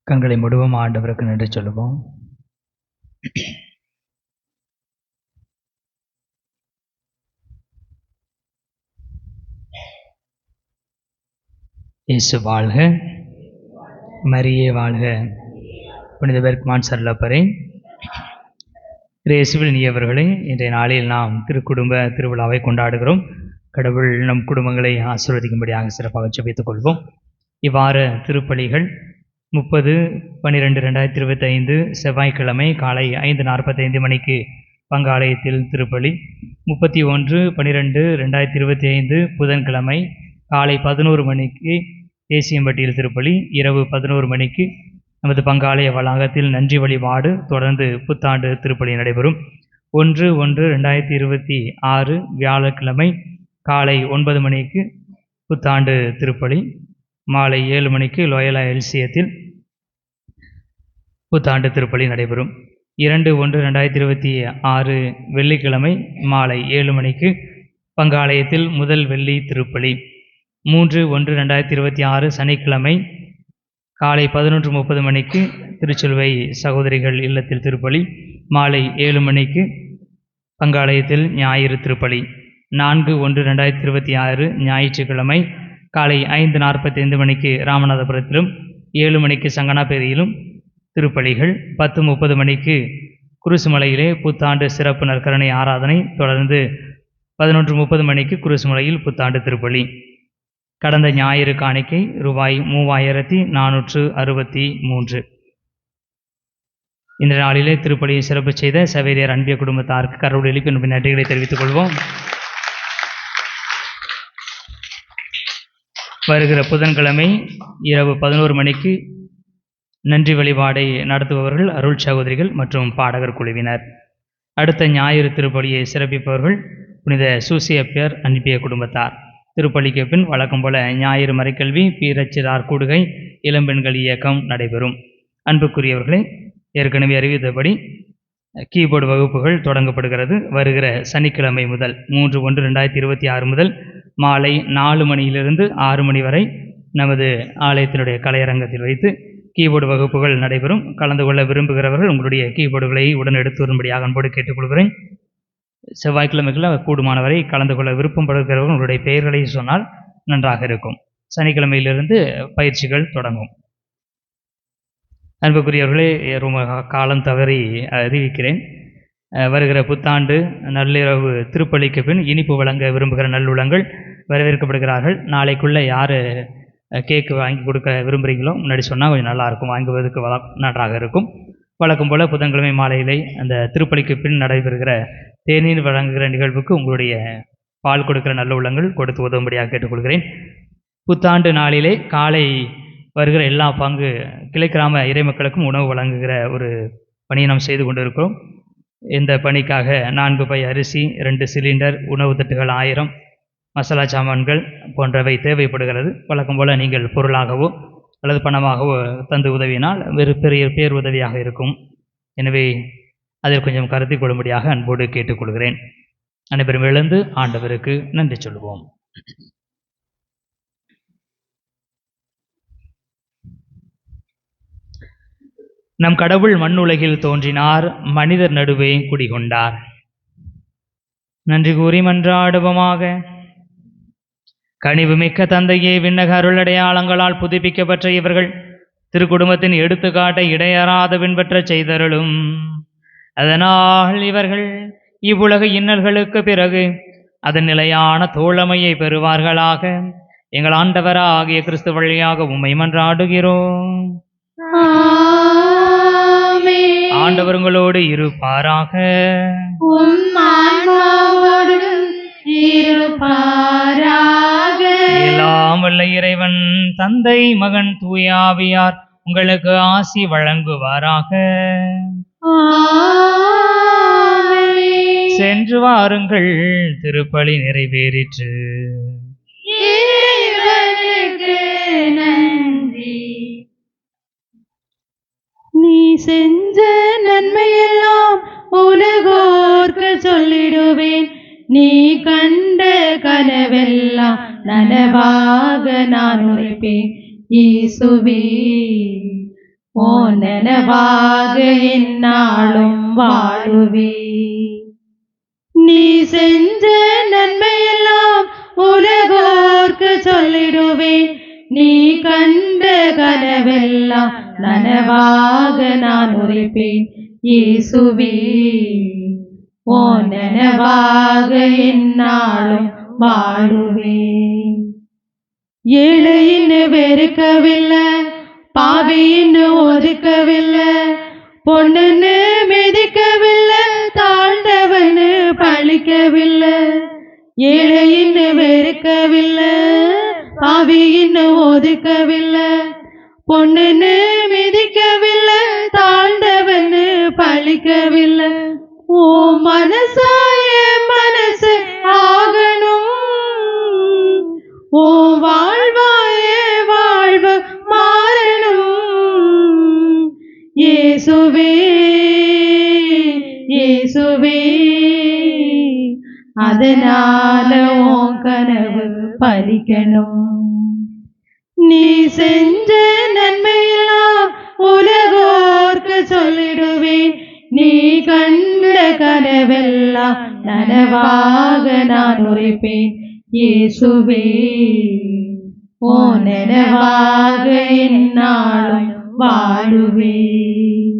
கண்களை மூடுவோம். ஆண்டவருக்கு நன்றி சொல்லுவோம். இயேசு வாழ்க, மரியே வாழ்க. புனித பெர்க்மான் சரலப்பரே, இயேசுவில் இனியவர்களே, இன்றைய நாளில் நாம் திருக்குடும்ப திருவிழாவை கொண்டாடுகிறோம். கடவுள் நம் குடும்பங்களை ஆசீர்வதிக்கும்படியாக சிறப்பாக ஜெபித்துக் கொள்வோம். இவ்வாறு திருப்பலிகள் 30/12/2025 செவ்வாய்க்கிழமை காலை 5:45 மணிக்கு பங்காலயத்தில் திருப்பலி. 31/12/2025 புதன்கிழமை காலை 11 மணிக்கு தேசியம்பட்டியில் திருப்பலி. இரவு 11 மணிக்கு நமது பங்காலய வளாகத்தில் நன்றி வழிபாடு. தொடர்ந்து புத்தாண்டு திருப்பலி நடைபெறும். 1/1/2026 வியாழக்கிழமை காலை 9 மணிக்கு புத்தாண்டு திருப்பலி. மாலை 7 மணிக்கு லோயலா எல்சியத்தில் புத்தாண்டு திருப்பலி நடைபெறும். 2/1/2026 வெள்ளிக்கிழமை மாலை 7 மணிக்கு பங்காலயத்தில் முதல் வெள்ளி திருப்பலி. 3/1/2026 சனிக்கிழமை காலை 11:30 மணிக்கு திருச்சிலுவை சகோதரிகள் இல்லத்தில் திருப்பலி. மாலை 7 மணிக்கு பங்காலயத்தில் ஞாயிறு திருப்பலி. 4/1/2026 ஞாயிற்றுக்கிழமை காலை 5:45 மணிக்கு ராமநாதபுரத்திலும் 7 மணிக்கு சங்கனாபேரியிலும் திருப்பலிகள். 10:30 மணிக்கு குருசுமலையிலே புத்தாண்டு சிறப்பு நற்கருணை ஆராதனை. தொடர்ந்து 11:30 மணிக்கு குருசுமலையில் புத்தாண்டு திருப்பலி. கடந்த ஞாயிறு காணிக்கை ரூபாய் 3463. இந்த நாளிலே திருப்பலியை சிறப்பு செய்த சவேரியார் அன்பிய குடும்பத்தாருக்கு கடவுள் எழுப்பி நன்றிகளை தெரிவித்துக் கொள்வோம். வருகிற புதன்கிழமை இரவு 11 மணிக்கு நன்றி வழிபாடை நடத்துபவர்கள் அருள் சகோதரிகள் மற்றும் பாடகர் குழுவினர். அடுத்த ஞாயிறு திருப்பலியை சிறப்பிப்பவர்கள் புனித சூசியப்பியர் அன்பிய குடும்பத்தார். திருப்பலிக்கு பின் வழக்கம் போல ஞாயிறு மறைக்கல்வி, பீரச்சிறார் கூடுகை, இளம்பெண்கள் இயக்கம் நடைபெறும். அன்புக்குரியவர்களே, ஏற்கனவே அறிவித்தபடி கீபோர்டு வகுப்புகள் தொடங்கப்படுகிறது. வருகிற சனிக்கிழமை முதல் 3/1/2026 முதல் மாலை 4 மணியிலிருந்து 6 மணி வரை நமது ஆலயத்தினுடைய கலையரங்கத்தில் வைத்து கீபோர்டு வகுப்புகள் நடைபெறும். கலந்து கொள்ள விரும்புகிறவர்கள் உங்களுடைய கீபோர்டுகளை உடன் எடுத்து வரும்படியாக அன்போடு கேட்டுக்கொள்கிறேன். செவ்வாய்க்கிழமைகளில் கூடுமானவரை கலந்து கொள்ள விருப்பப்படுகிறவர்கள் உங்களுடைய பெயர்களை சொன்னால் நன்றாக இருக்கும். சனிக்கிழமையிலிருந்து பயிற்சிகள் தொடங்கும். அன்புக்குரியவர்களே, ரொம்ப காலம் தவறி அறிவிக்கிறேன். வருகிற புத்தாண்டு நள்ளிரவு திருப்பலிக்கு பின் இனிப்பு வழங்க விரும்புகிற நல்லுள்ளங்கள் வரவேற்கப்படுகிறார்கள். நாளைக்குள்ளே யார் கேக்கு வாங்கி கொடுக்க விரும்புகிறீங்களோ முன்னாடி சொன்னால் கொஞ்சம் நல்லாயிருக்கும், வாங்குவதற்கு நன்றாக இருக்கும். வழக்கம் போல் புதன்கிழமை மாலையிலே அந்த திருப்பலிக்கு பின் நடைபெறுகிற தேநீர் வழங்குகிற நிகழ்வுக்கு உங்களுடைய பால் கொடுக்கிற நல்ல உள்ளங்கள் கொடுத்து உதவும்படியாக கேட்டுக்கொள்கிறேன். புத்தாண்டு நாளிலே காலை வருகிற எல்லா பங்கு கிளை கிராம இறைமக்களுக்கும் உணவு வழங்குகிற ஒரு பணியை நாம் செய்து கொண்டிருக்கிறோம். இந்த பணிக்காக 4 பை அரிசி, 2 சிலிண்டர், உணவு தட்டுகள் 1000, மசாலா சாமான்கள் போன்றவை தேவைப்படுகிறது. வழக்கம் போல் நீங்கள் பொருளாகவோ அல்லது பணமாகவோ தந்து உதவினால் வேறு பெரிய பேருதவியாக இருக்கும். எனவே அதில் கொஞ்சம் கருத்தில் கொள்ளும்படியாக அன்போடு கேட்டுக்கொள்கிறேன். அனைவரும் எழுந்து ஆண்டவருக்கு நன்றி சொல்லுவோம். நம் கடவுள் மண்ணுலகில் தோன்றினார், மனிதர் நடுவே குடிகொண்டார். நன்றி கூறி மன்றாடுவோமாக. கனிவுமிக்க தந்தையே, விண்ணக அருளடையாளங்களால் புதுப்பிக்கப்பட்ட இவர்கள் திருக்குடும்பத்தின் எடுத்துக்காட்டை இடையறாத பின்பற்ற செய்தருளும். அதனால் இவர்கள் இவ்வுலக இன்னல்களுக்கு பிறகு அதன் நிலையான தோழமையை பெறுவார்களாக. எங்கள் ஆண்டவராகிய கிறிஸ்து வழியாக உம்மை மன்றாடுகிறோம். ஆண்டவர் உங்களோடு இருப்பாராக. இருப்பாராக. எல்லாம் வல்ல இறைவன் தந்தை மகன் தூயாவியார் உங்களுக்கு ஆசி வழங்குவாராக. ஆமென். சென்று வாருங்கள், திருப்பலி நிறைவேறிற்று. இறைவனுக்கு நன்றி. நீ செஞ்ச நன்மையெல்லாம் உலகோர்க்கு சொல்லிடுவேன். நீ கண்ட கனவெல்லாம் நனவாக நான் உரைப்பேன். இயேசுவே ஓ நனவாக என்னாலும் வாழுவே. நீ செஞ்ச நன்மையெல்லாம் உலகோர்க்கு சொல்லிடுவேன். நீ கண்ட கனவெல்லாம் நனவாக நான் உரைப்பேன். இயேசுவே ஓ நனவாக என்னாலும் வாழுவேன். ஏழையின்னு வெறுக்கவில்லை, பாவியின்னு ஒதுக்கவில்லை, பொண்ணுன்னு மிதிக்கவில்லை, தாழ்ந்தவனு பழிக்கவில்லை. ஏழையின்னு வெறுக்கவில்லை, பாவியின்னு ஒதுக்கவில்லை, பொண்ணுன்னு மிதிக்கவில்லை, தாழ்ந்தவனு பழிக்கவில்லை. ஓ மனசாய மனசு ஆகணும், ஓ வாழ்வாய வாழ்வு மாறணும். இயேசுவே இயேசுவே அதனால உன் கனவு பலிக்கணும். நீ செஞ்ச நன்மையெல்லாம் உலகோர்க்கு சொல்லிடுவேன். நீ கண்ட கனவெல்லாம் நனவாக நான் உரைப்பேன். இயேசுவே ஓ நனவாக என்னாலும் வாழுவேன்.